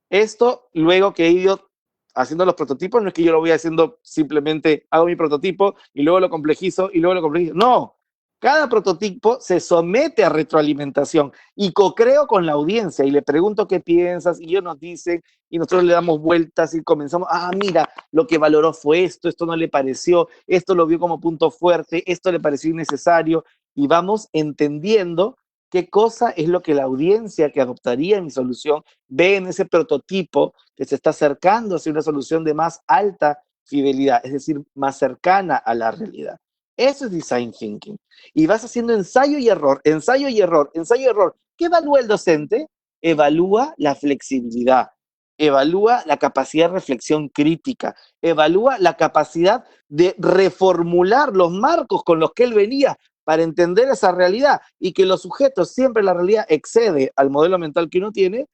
Esto, luego que he ido haciendo los prototipos, no es que yo lo voy haciendo simplemente, hago mi prototipo y luego lo complejizo y luego lo complejizo. No, cada prototipo se somete a retroalimentación y co-creo con la audiencia y le pregunto qué piensas y ellos nos dicen y nosotros le damos vueltas y comenzamos, mira, lo que valoró fue esto no le pareció, esto lo vio como punto fuerte, esto le pareció innecesario y vamos entendiendo qué cosa es lo que la audiencia que adoptaría mi solución ve en ese prototipo que se está acercando hacia una solución de más alta fidelidad, es decir, más cercana a la realidad. Eso es design thinking. Y vas haciendo ensayo y error, ensayo y error, ensayo y error. ¿Qué evalúa el docente? Evalúa la flexibilidad, evalúa la capacidad de reflexión crítica, evalúa la capacidad de reformular los marcos con los que él venía para entender esa realidad y que los sujetos, siempre la realidad excede al modelo mental que uno tiene,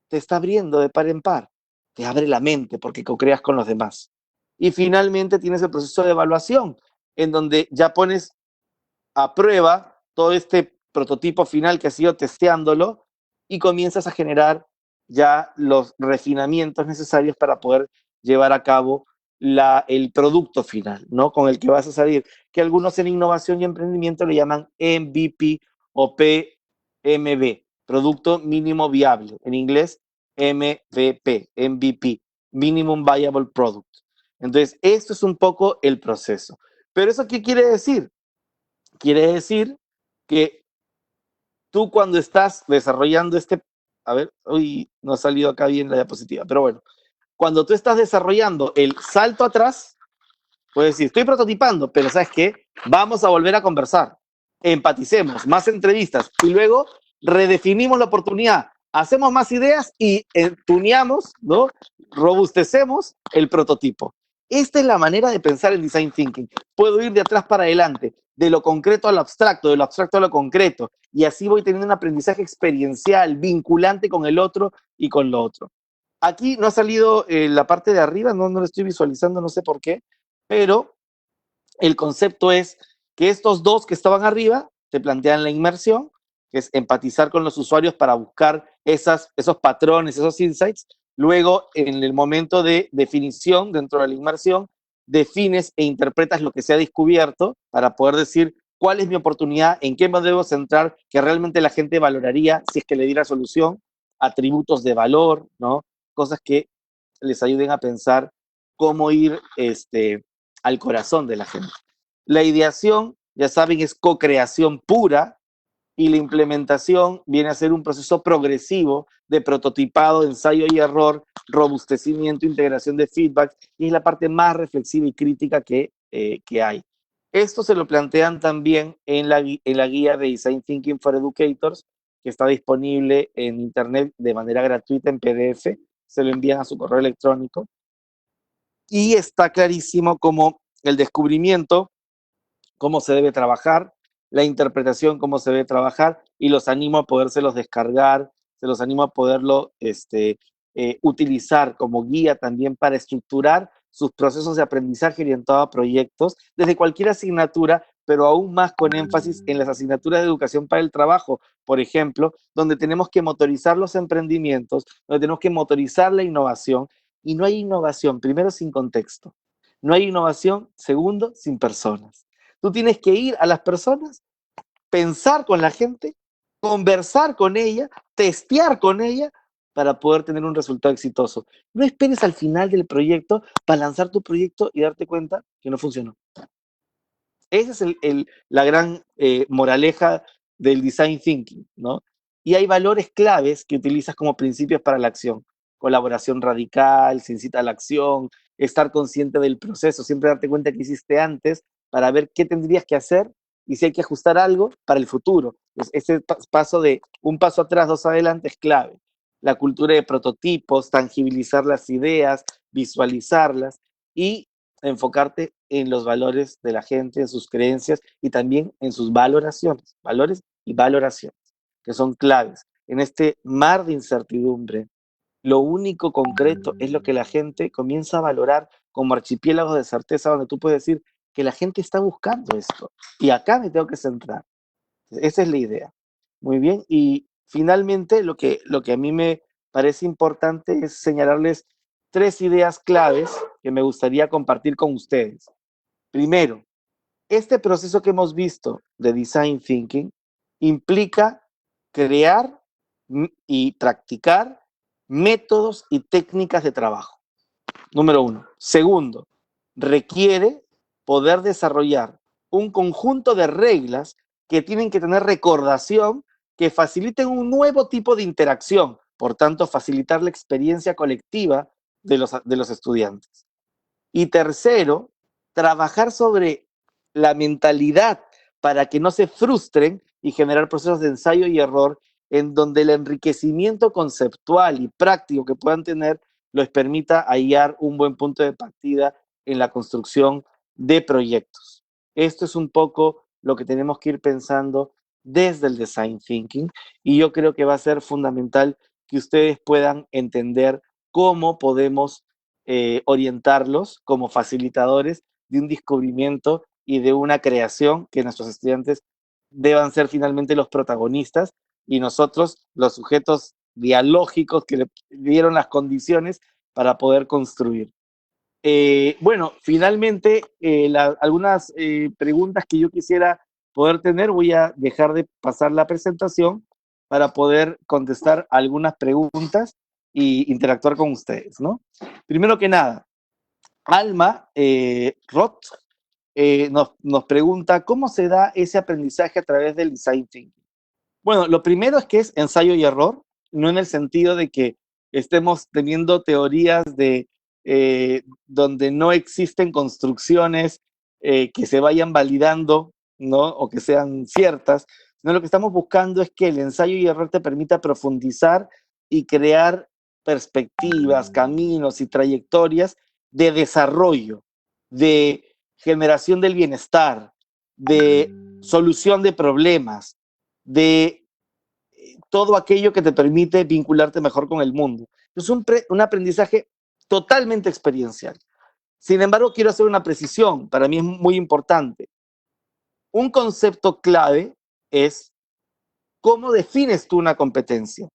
te está abriendo de par en par, te abre la mente porque co-creas con los demás. Y finalmente tienes el proceso de evaluación, en donde ya pones a prueba todo este prototipo final que has ido testeándolo y comienzas a generar ya los refinamientos necesarios para poder llevar a cabo el producto final, ¿no? Con el que vas a salir, que algunos en innovación y emprendimiento le llaman MVP o PMB, Producto Mínimo Viable, en inglés MVP, Minimum Viable Product. Entonces, esto es un poco el proceso. ¿Pero eso qué quiere decir? Quiere decir que tú cuando estás desarrollando a ver, uy, no ha salido acá bien la diapositiva, pero bueno, cuando tú estás desarrollando el salto atrás, puedes decir, estoy prototipando, pero ¿sabes qué? Vamos a volver a conversar, empaticemos, más entrevistas y luego redefinimos la oportunidad, hacemos más ideas y tuneamos, ¿no? Robustecemos el prototipo. Esta es la manera de pensar en design thinking. Puedo ir de atrás para adelante, de lo concreto a lo abstracto, de lo abstracto a lo concreto, y así voy teniendo un aprendizaje experiencial, vinculante con el otro y con lo otro. Aquí no ha salido la parte de arriba, no lo estoy visualizando, no sé por qué, pero el concepto es que estos dos que estaban arriba te plantean la inmersión, que es empatizar con los usuarios para buscar esos patrones, esos insights. Luego, en el momento de definición dentro de la inmersión, defines e interpretas lo que se ha descubierto para poder decir cuál es mi oportunidad, en qué me debo centrar, que realmente la gente valoraría si es que le diera solución, atributos de valor, ¿no? Cosas que les ayuden a pensar cómo ir al corazón de la gente. La ideación, ya saben, es co-creación pura y la implementación viene a ser un proceso progresivo de prototipado, ensayo y error, robustecimiento, integración de feedback y es la parte más reflexiva y crítica que hay. Esto se lo plantean también en la guía de Design Thinking for Educators, que está disponible en internet de manera gratuita en PDF, se lo envían a su correo electrónico, y está clarísimo como el descubrimiento, cómo se debe trabajar, la interpretación, cómo se debe trabajar, y los animo a podérselos descargar, se los animo a poderlo utilizar como guía también para estructurar sus procesos de aprendizaje orientado a proyectos desde cualquier asignatura, pero aún más con énfasis en las asignaturas de educación para el trabajo, por ejemplo, donde tenemos que motorizar los emprendimientos, donde tenemos que motorizar la innovación, y no hay innovación, primero, sin contexto. No hay innovación, segundo, sin personas. Tú tienes que ir a las personas, pensar con la gente, conversar con ella, testear con ella para poder tener un resultado exitoso. No esperes al final del proyecto para lanzar tu proyecto y darte cuenta que no funcionó. Esa es la gran moraleja del design thinking, ¿no? Y hay valores claves que utilizas como principios para la acción. Colaboración radical, se incita a la acción, estar consciente del proceso, siempre darte cuenta que hiciste antes para ver qué tendrías que hacer y si hay que ajustar algo para el futuro. Pues ese paso de un paso atrás, dos adelante es clave. La cultura de prototipos, tangibilizar las ideas, visualizarlas y enfocarte en los valores de la gente, en sus creencias y también en sus valoraciones, valores y valoraciones, que son claves. En este mar de incertidumbre, lo único concreto es lo que la gente comienza a valorar como archipiélagos de certeza, donde tú puedes decir que la gente está buscando esto y acá me tengo que centrar. Esa es la idea. Muy bien, y finalmente lo que a mí me parece importante es señalarles tres ideas claves que me gustaría compartir con ustedes. Primero, este proceso que hemos visto de design thinking implica crear y practicar métodos y técnicas de trabajo. Número uno. Segundo, requiere poder desarrollar un conjunto de reglas que tienen que tener recordación, que faciliten un nuevo tipo de interacción, por tanto, facilitar la experiencia colectiva de los estudiantes. Y tercero, trabajar sobre la mentalidad para que no se frustren y generar procesos de ensayo y error en donde el enriquecimiento conceptual y práctico que puedan tener les permita hallar un buen punto de partida en la construcción de proyectos. Esto es un poco lo que tenemos que ir pensando desde el design thinking, y yo creo que va a ser fundamental que ustedes puedan entender cómo podemos orientarlos como facilitadores de un descubrimiento y de una creación que nuestros estudiantes deban ser finalmente los protagonistas y nosotros los sujetos dialógicos que le dieron las condiciones para poder construir. Bueno, finalmente, algunas preguntas que yo quisiera poder tener, voy a dejar de pasar la presentación para poder contestar algunas preguntas y interactuar con ustedes, ¿no? Primero que nada, Alma Roth nos pregunta, ¿cómo se da ese aprendizaje a través del design thinking? Bueno, lo primero es que es ensayo y error, no en el sentido de que estemos teniendo teorías de donde no existen construcciones que se vayan validando, ¿no? O que sean ciertas, sino lo que estamos buscando es que el ensayo y error te permita profundizar y crear perspectivas, caminos y trayectorias de desarrollo, de generación del bienestar, de solución de problemas, de todo aquello que te permite vincularte mejor con el mundo. Es un aprendizaje totalmente experiencial. Sin embargo, quiero hacer una precisión, para mí es muy importante. Un concepto clave es cómo defines tú una competencia.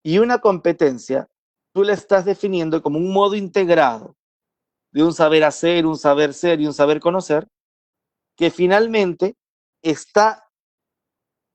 Y una competencia, tú la estás definiendo como un modo integrado de un saber hacer, un saber ser y un saber conocer, que finalmente está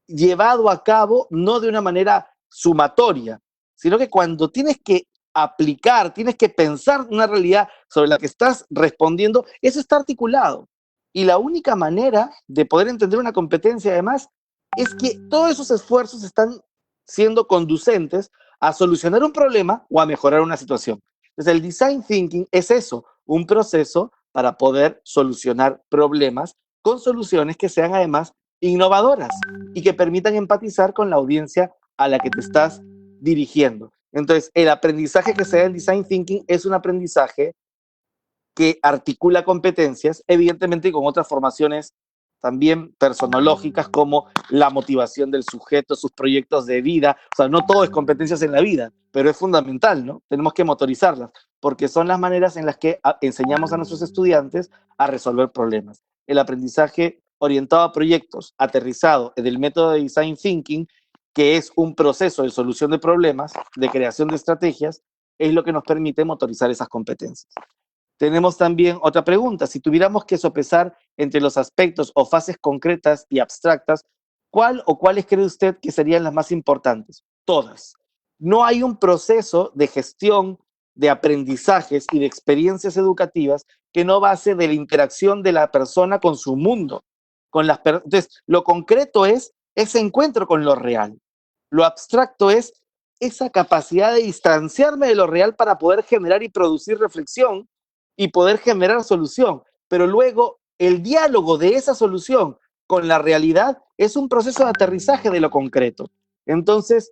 llevado a cabo no de una manera sumatoria, sino que cuando tienes que aplicar, tienes que pensar una realidad sobre la que estás respondiendo, eso está articulado. Y la única manera de poder entender una competencia, además, es que todos esos esfuerzos están siendo conducentes a solucionar un problema o a mejorar una situación. Entonces, el design thinking es eso, un proceso para poder solucionar problemas con soluciones que sean además innovadoras y que permitan empatizar con la audiencia a la que te estás dirigiendo. Entonces, el aprendizaje que se da en Design Thinking es un aprendizaje que articula competencias, evidentemente con otras formaciones también personológicas como la motivación del sujeto, sus proyectos de vida. O sea, no todo es competencias en la vida, pero es fundamental, ¿no? Tenemos que motorizarlas, porque son las maneras en las que enseñamos a nuestros estudiantes a resolver problemas. El aprendizaje orientado a proyectos, aterrizado en el método de Design Thinking, que es un proceso de solución de problemas, de creación de estrategias, es lo que nos permite motorizar esas competencias. Tenemos también otra pregunta. Si tuviéramos que sopesar entre los aspectos o fases concretas y abstractas, ¿cuál o cuáles cree usted que serían las más importantes? Todas. No hay un proceso de gestión de aprendizajes y de experiencias educativas que no base de la interacción de la persona con su mundo. Entonces, lo concreto es ese encuentro con lo real. Lo abstracto es esa capacidad de distanciarme de lo real para poder generar y producir reflexión y poder generar solución. Pero luego el diálogo de esa solución con la realidad es un proceso de aterrizaje de lo concreto. Entonces,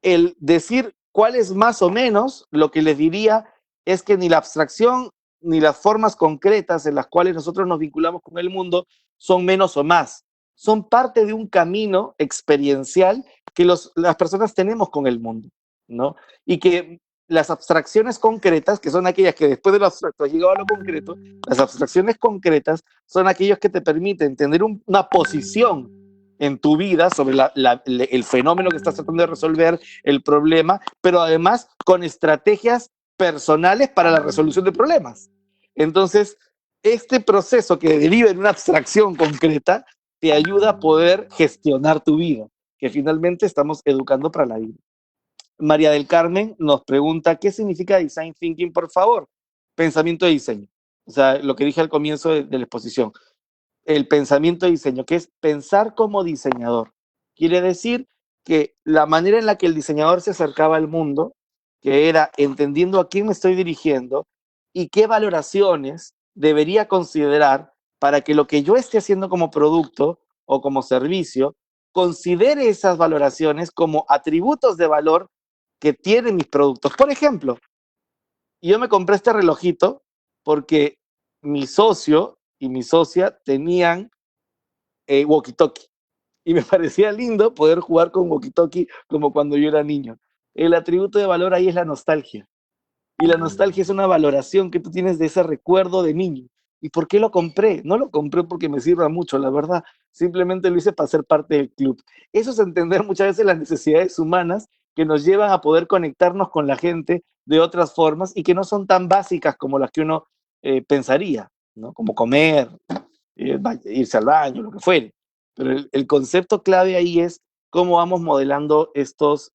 el decir cuál es más o menos, lo que les diría es que ni la abstracción ni las formas concretas en las cuales nosotros nos vinculamos con el mundo son menos o más. Son parte de un camino experiencial que las personas tenemos con el mundo, ¿no? Y que las abstracciones concretas, que son aquellas que después de lo abstracto has llegado a lo concreto, las abstracciones concretas son aquellas que te permiten tener una posición en tu vida sobre el fenómeno que estás tratando de resolver, el problema, pero además con estrategias personales para la resolución de problemas. Entonces, este proceso que deriva en una abstracción concreta te ayuda a poder gestionar tu vida, que finalmente estamos educando para la vida. María del Carmen nos pregunta, ¿qué significa Design Thinking, por favor? Pensamiento de diseño. O sea, lo que dije al comienzo de la exposición. El pensamiento de diseño, que es pensar como diseñador. Quiere decir que la manera en la que el diseñador se acercaba al mundo, que era entendiendo a quién me estoy dirigiendo y qué valoraciones debería considerar para que lo que yo esté haciendo como producto o como servicio, considere esas valoraciones como atributos de valor que tienen mis productos. Por ejemplo, yo me compré este relojito porque mi socio y mi socia tenían walkie-talkie. Y me parecía lindo poder jugar con walkie-talkie como cuando yo era niño. El atributo de valor ahí es la nostalgia. Y la nostalgia es una valoración que tú tienes de ese recuerdo de niño. ¿Y por qué lo compré? No lo compré porque me sirva mucho, la verdad. Simplemente lo hice para ser parte del club. Eso es entender muchas veces las necesidades humanas que nos llevan a poder conectarnos con la gente de otras formas y que no son tan básicas como las que uno pensaría, ¿no? Como comer, irse al baño, lo que fuere. Pero el concepto clave ahí es cómo vamos modelando estos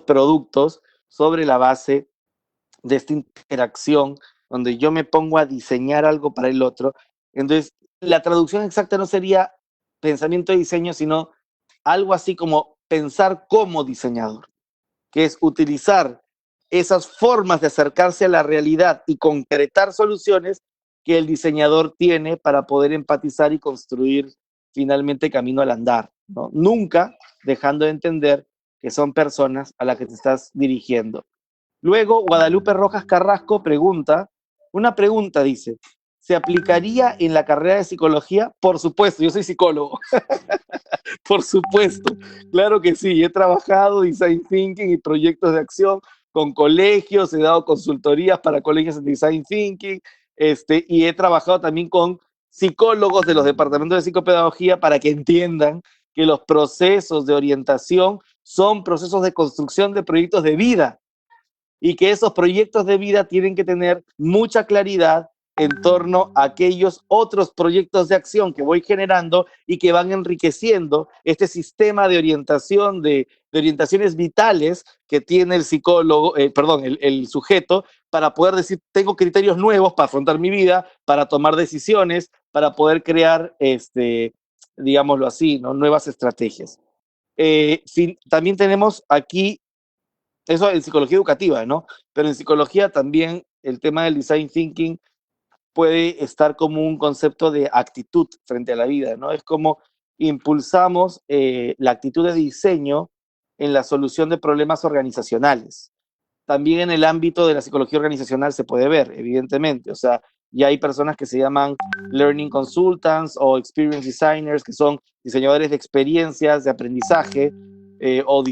productos sobre la base de esta interacción donde yo me pongo a diseñar algo para el otro. Entonces, la traducción exacta no sería pensamiento de diseño, sino algo así como pensar como diseñador, que es utilizar esas formas de acercarse a la realidad y concretar soluciones que el diseñador tiene para poder empatizar y construir finalmente camino al andar, ¿no? Nunca dejando de entender que son personas a las que te estás dirigiendo. Luego, Guadalupe Rojas Carrasco pregunta, una pregunta dice, ¿se aplicaría en la carrera de psicología? Por supuesto, yo soy psicólogo. Por supuesto, claro que sí. He trabajado Design Thinking y proyectos de acción con colegios, he dado consultorías para colegios en Design Thinking, y he trabajado también con psicólogos de los departamentos de psicopedagogía para que entiendan que los procesos de orientación son procesos de construcción de proyectos de vida y que esos proyectos de vida tienen que tener mucha claridad en torno a aquellos otros proyectos de acción que voy generando y que van enriqueciendo este sistema de orientación, de orientaciones vitales que tiene el psicólogo, el sujeto, para poder decir, tengo criterios nuevos para afrontar mi vida, para tomar decisiones, para poder crear, digámoslo así, ¿no? Nuevas estrategias. También tenemos aquí eso en psicología educativa, ¿no? Pero en psicología también el tema del design thinking puede estar como un concepto de actitud frente a la vida, ¿no? Es como impulsamos la actitud de diseño en la solución de problemas organizacionales. También en el ámbito de la psicología organizacional se puede ver, evidentemente. O sea, ya hay personas que se llaman Learning Consultants o Experience Designers, que son diseñadores de experiencias, de aprendizaje, o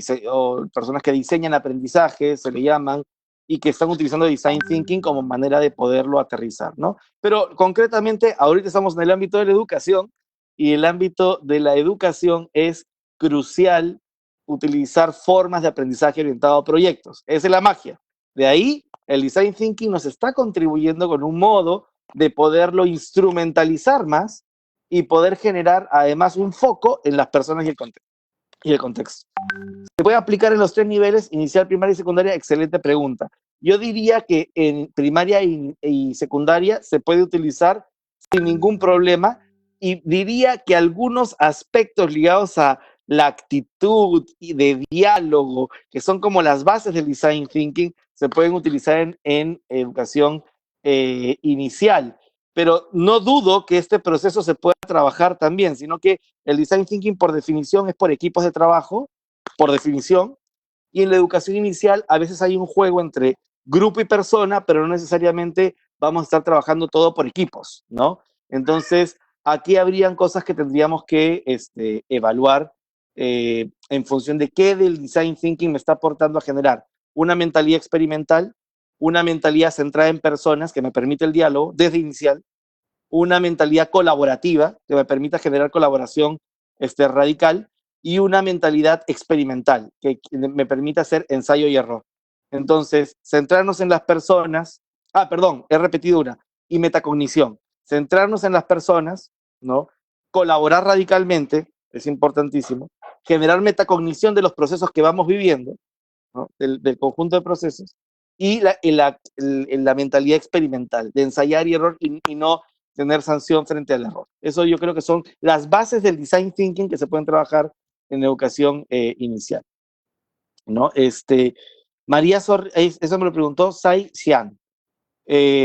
personas que diseñan aprendizaje, se le llaman, y que están utilizando Design Thinking como manera de poderlo aterrizar, ¿no? Pero concretamente, ahorita estamos en el ámbito de la educación, y el ámbito de la educación es crucial utilizar formas de aprendizaje orientado a proyectos. Esa es la magia. De ahí, el Design Thinking nos está contribuyendo con un modo de poderlo instrumentalizar más y poder generar además un foco en las personas y el contexto. ¿Se puede aplicar en los 3 niveles, inicial, primaria y secundaria? Excelente pregunta. Yo diría que en primaria y secundaria se puede utilizar sin ningún problema, y diría que algunos aspectos ligados a la actitud y de diálogo, que son como las bases del Design Thinking, se pueden utilizar en educación inicial. Pero no dudo que este proceso se pueda trabajar también, sino que el Design Thinking por definición es por equipos de trabajo, por definición, y en la educación inicial a veces hay un juego entre grupo y persona, pero no necesariamente vamos a estar trabajando todo por equipos, ¿no? Entonces, aquí habrían cosas que tendríamos que evaluar en función de qué del Design Thinking me está aportando a generar una mentalidad experimental, una mentalidad centrada en personas que me permite el diálogo desde inicial, una mentalidad colaborativa que me permita generar colaboración radical, y una mentalidad experimental que me permita hacer ensayo y error. Entonces, centrarnos en las personas, he repetido una, y metacognición, centrarnos en las personas, ¿no? Colaborar radicalmente, es importantísimo, generar metacognición de los procesos que vamos viviendo, ¿no? Del conjunto de procesos, y la mentalidad experimental, de ensayar y error, y no tener sanción frente al error. Eso yo creo que son las bases del Design Thinking que se pueden trabajar en educación inicial, ¿no? María eso me lo preguntó Sai Xian.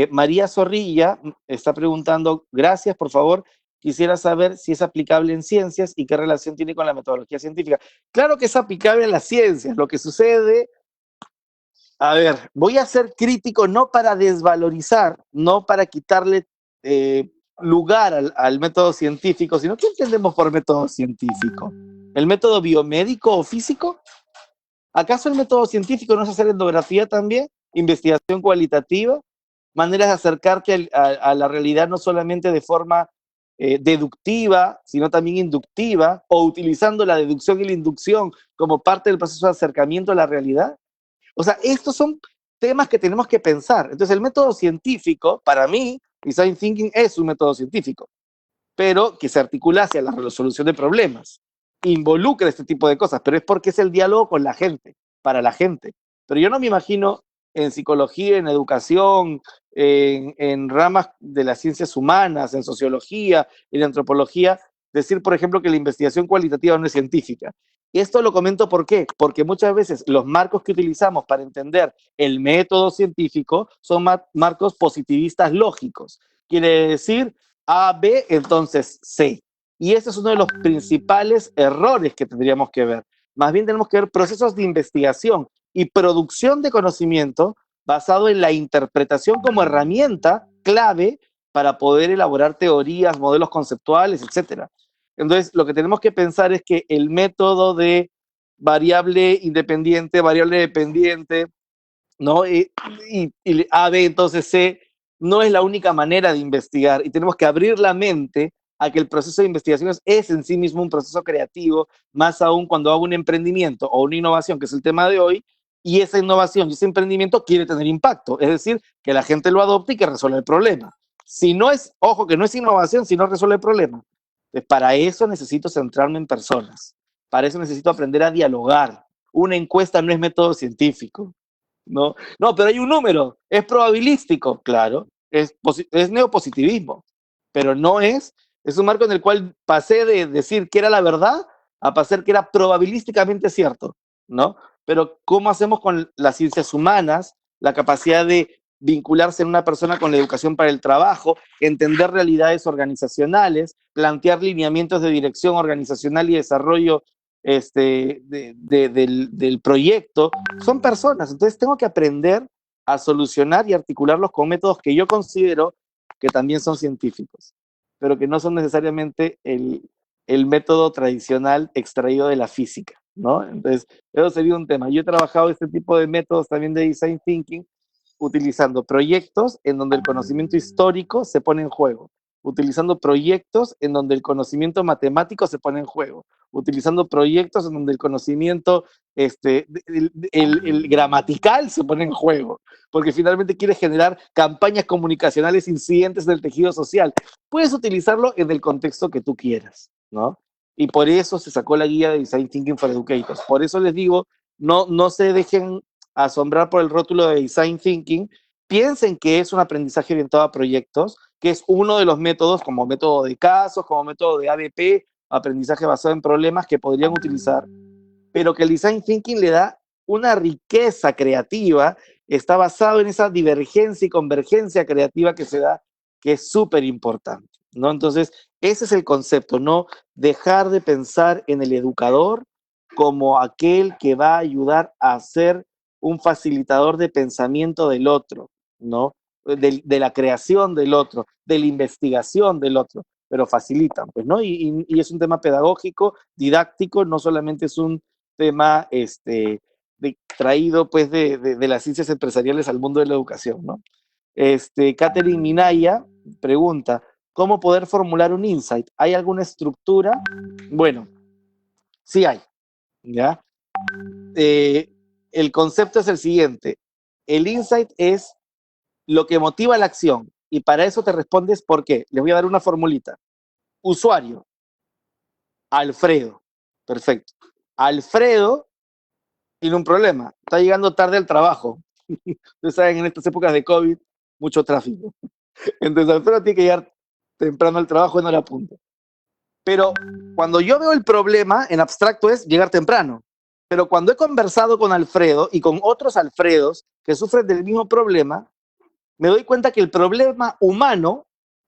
María Zorrilla está preguntando, gracias, por favor, quisiera saber si es aplicable en ciencias y qué relación tiene con la metodología científica. Claro que es aplicable en las ciencias. Lo que sucede, a ver, voy a ser crítico no para desvalorizar, no para quitarle lugar al método científico, sino ¿qué entendemos por método científico? ¿El método biomédico o físico? ¿Acaso el método científico no es hacer etnografía también? ¿Investigación cualitativa? Maneras de acercarte a la realidad no solamente de forma deductiva, sino también inductiva, o utilizando la deducción y la inducción como parte del proceso de acercamiento a la realidad. O sea, estos son temas que tenemos que pensar. Entonces, el método científico, para mí, Design Thinking es un método científico, pero que se articula hacia la resolución de problemas. Involucra este tipo de cosas, pero es porque es el diálogo con la gente, para la gente. Pero yo no me imagino en psicología, en educación, en ramas de las ciencias humanas, en sociología, en antropología, decir, por ejemplo, que la investigación cualitativa no es científica. Y esto lo comento ¿por qué? Porque muchas veces los marcos que utilizamos para entender el método científico son marcos positivistas lógicos. Quiere decir A, B, entonces C. Y ese es uno de los principales errores que tendríamos que ver. Más bien tenemos que ver procesos de investigación y producción de conocimiento basado en la interpretación como herramienta clave para poder elaborar teorías, modelos conceptuales, etc. Entonces, lo que tenemos que pensar es que el método de variable independiente, variable dependiente, ¿no? Y A, B, entonces C, no es la única manera de investigar, y tenemos que abrir la mente a que el proceso de investigación es en sí mismo un proceso creativo, más aún cuando hago un emprendimiento o una innovación, que es el tema de hoy, y esa innovación y ese emprendimiento quiere tener impacto, es decir, que la gente lo adopte y que resuelva el problema. Si no es, ojo, que no es innovación, si no resuelve el problema. Para eso necesito centrarme en personas, para eso necesito aprender a dialogar. Una encuesta no es método científico. No, no, pero hay un número, es probabilístico, claro, es neopositivismo, pero no es un marco en el cual pasé de decir que era la verdad a pasar que era probabilísticamente cierto, ¿no? Pero ¿cómo hacemos con las ciencias humanas la capacidad de vincularse en una persona con la educación para el trabajo, entender realidades organizacionales, plantear lineamientos de dirección organizacional y desarrollo del proyecto. Son personas, entonces tengo que aprender a solucionar y articularlos con métodos que yo considero que también son científicos, pero que no son necesariamente el método tradicional extraído de la física, ¿no? Entonces, eso sería un tema. Yo he trabajado este tipo de métodos también de design thinking, utilizando proyectos en donde el conocimiento histórico se pone en juego, utilizando proyectos en donde el conocimiento matemático se pone en juego, utilizando proyectos en donde el conocimiento el gramatical se pone en juego, porque finalmente quieres generar campañas comunicacionales incidentes del tejido social. Puedes utilizarlo en el contexto que tú quieras, ¿no? Y por eso se sacó la guía de Design Thinking for Educators. Por eso les digo, no se dejen asombrar por el rótulo de Design Thinking, piensen que es un aprendizaje orientado a proyectos, que es uno de los métodos, como método de casos, como método de ABP, aprendizaje basado en problemas, que podrían utilizar, pero que el Design Thinking le da una riqueza creativa, está basado en esa divergencia y convergencia creativa que se da, que es súper importante, ¿no? Entonces, ese es el concepto, no dejar de pensar en el educador como aquel que va a ayudar a ser un facilitador de pensamiento del otro, ¿no? De la creación del otro, de la investigación del otro, pero facilitan, pues, ¿no? Y es un tema pedagógico, didáctico, no solamente es un tema traído, pues, de las ciencias empresariales al mundo de la educación, ¿no? Catherine Minaya pregunta, ¿cómo poder formular un insight? ¿Hay alguna estructura? Bueno, sí hay, ¿ya? El concepto es el siguiente. El insight es lo que motiva la acción y para eso te respondes por qué. Les voy a dar una formulita. Usuario, Alfredo. Perfecto. Alfredo tiene un problema. Está llegando tarde al trabajo. Ustedes saben, en estas épocas de COVID, mucho tráfico. Entonces Alfredo tiene que llegar temprano al trabajo en hora punta. Pero cuando yo veo el problema, en abstracto es llegar temprano. Pero cuando he conversado con Alfredo y con otros Alfredos que sufren del mismo problema, me doy cuenta que el problema humano,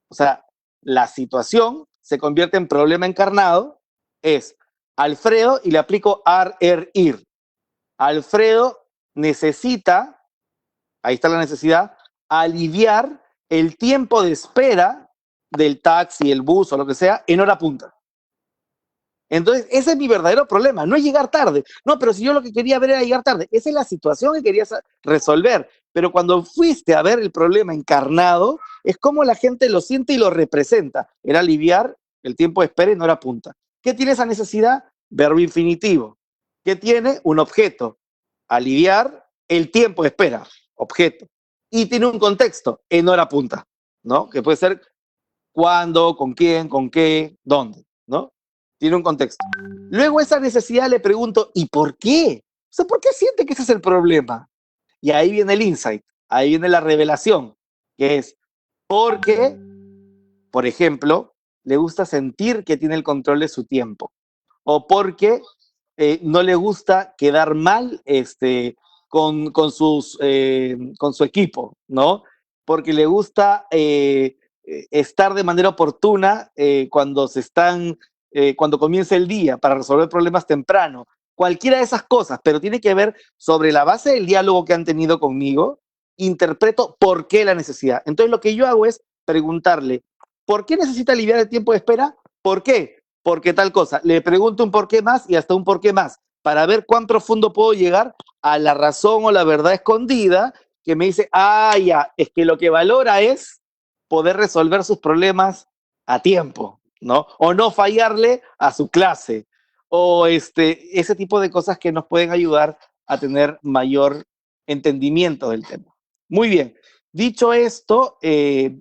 o sea, la situación, se convierte en problema encarnado, es Alfredo y le aplico ar, er, ir. Alfredo necesita, ahí está la necesidad, aliviar el tiempo de espera del taxi, el bus o lo que sea en hora punta. Entonces, ese es mi verdadero problema, no es llegar tarde. No, pero si yo lo que quería ver era llegar tarde, esa es la situación que querías resolver. Pero cuando fuiste a ver el problema encarnado, es como la gente lo siente y lo representa. Era aliviar el tiempo de espera en hora punta. ¿Qué tiene esa necesidad? Verbo infinitivo. ¿Qué tiene? Un objeto. Aliviar el tiempo de espera, objeto. Y tiene un contexto, en hora punta, ¿no? Que puede ser cuándo, con quién, con qué, dónde, ¿no? Tiene un contexto. Luego esa necesidad le pregunto, ¿y por qué? O sea, ¿por qué siente que ese es el problema? Y ahí viene el insight, ahí viene la revelación, que es porque, por ejemplo, le gusta sentir que tiene el control de su tiempo, o porque no le gusta quedar mal con su equipo, ¿no? Porque le gusta estar de manera oportuna cuando comienza el día para resolver problemas temprano. Cualquiera de esas cosas, pero tiene que ver sobre la base del diálogo que han tenido conmigo, interpreto por qué la necesidad. Entonces lo que yo hago es preguntarle, ¿por qué necesita aliviar el tiempo de espera? ¿Por qué? Porque tal cosa. Le pregunto un por qué más y hasta un por qué más, para ver cuán profundo puedo llegar a la razón o la verdad escondida que me dice, ya, es que lo que valora es poder resolver sus problemas a tiempo, ¿no? O no fallarle a su clase, o ese tipo de cosas que nos pueden ayudar a tener mayor entendimiento del tema. Muy bien. Dicho esto, esa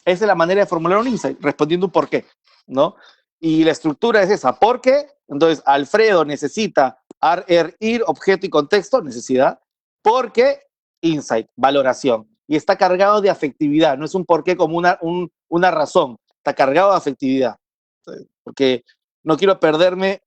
es la manera de formular un insight, respondiendo un por qué, ¿no? Y la estructura es esa, ¿por qué? Entonces, Alfredo necesita ar, er, ir, objeto y contexto, necesidad, porque insight, valoración. Y está cargado de afectividad, no es un por qué como una razón, está cargado de afectividad. Porque no quiero perderme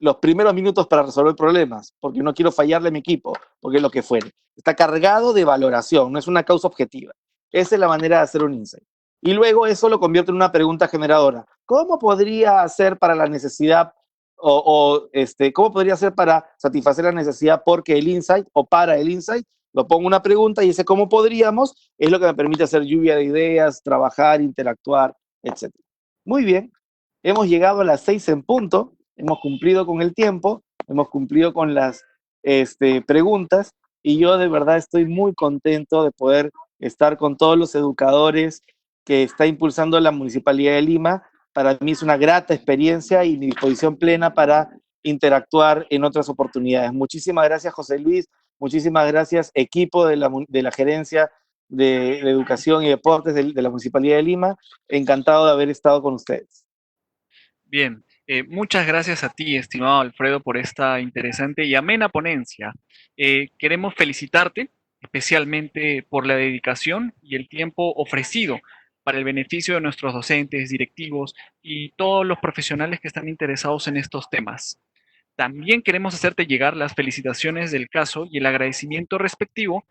los primeros minutos para resolver problemas, porque no quiero fallarle a mi equipo, porque es lo que fuere. Está cargado de valoración, no es una causa objetiva. Esa es la manera de hacer un insight. Y luego eso lo convierte en una pregunta generadora. ¿Cómo podría hacer para la necesidad cómo podría hacer para satisfacer la necesidad porque el insight o para el insight? Lo pongo una pregunta y ese cómo podríamos es lo que me permite hacer lluvia de ideas, trabajar, interactuar, etc. Muy bien, hemos llegado a las 6 en punto, hemos cumplido con el tiempo, hemos cumplido con las preguntas y yo de verdad estoy muy contento de poder estar con todos los educadores que está impulsando la Municipalidad de Lima. Para mí es una grata experiencia y mi disposición plena para interactuar en otras oportunidades. Muchísimas gracias, José Luis. Muchísimas gracias, equipo de la Gerencia de Educación y Deportes de la Municipalidad de Lima. Encantado de haber estado con ustedes. Bien, muchas gracias a ti, estimado Alfredo, por esta interesante y amena ponencia. Queremos felicitarte especialmente por la dedicación y el tiempo ofrecido para el beneficio de nuestros docentes, directivos y todos los profesionales que están interesados en estos temas. También queremos hacerte llegar las felicitaciones del caso y el agradecimiento respectivo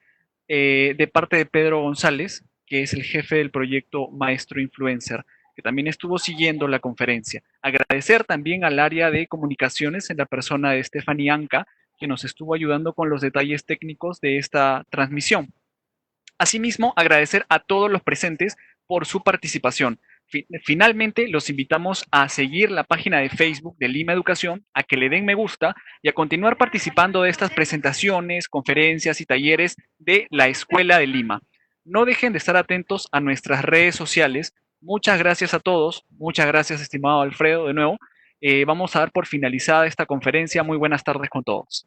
de parte de Pedro González, que es el jefe del proyecto Maestro Influencer, que también estuvo siguiendo la conferencia. Agradecer también al área de comunicaciones en la persona de Stephanie Anca, que nos estuvo ayudando con los detalles técnicos de esta transmisión. Asimismo, agradecer a todos los presentes por su participación. Finalmente, los invitamos a seguir la página de Facebook de Lima Educación, a que le den me gusta y a continuar participando de estas presentaciones, conferencias y talleres de la Escuela de Lima. No dejen de estar atentos a nuestras redes sociales. Muchas gracias a todos. Muchas gracias, estimado Alfredo, de nuevo. Vamos a dar por finalizada esta conferencia. Muy buenas tardes con todos.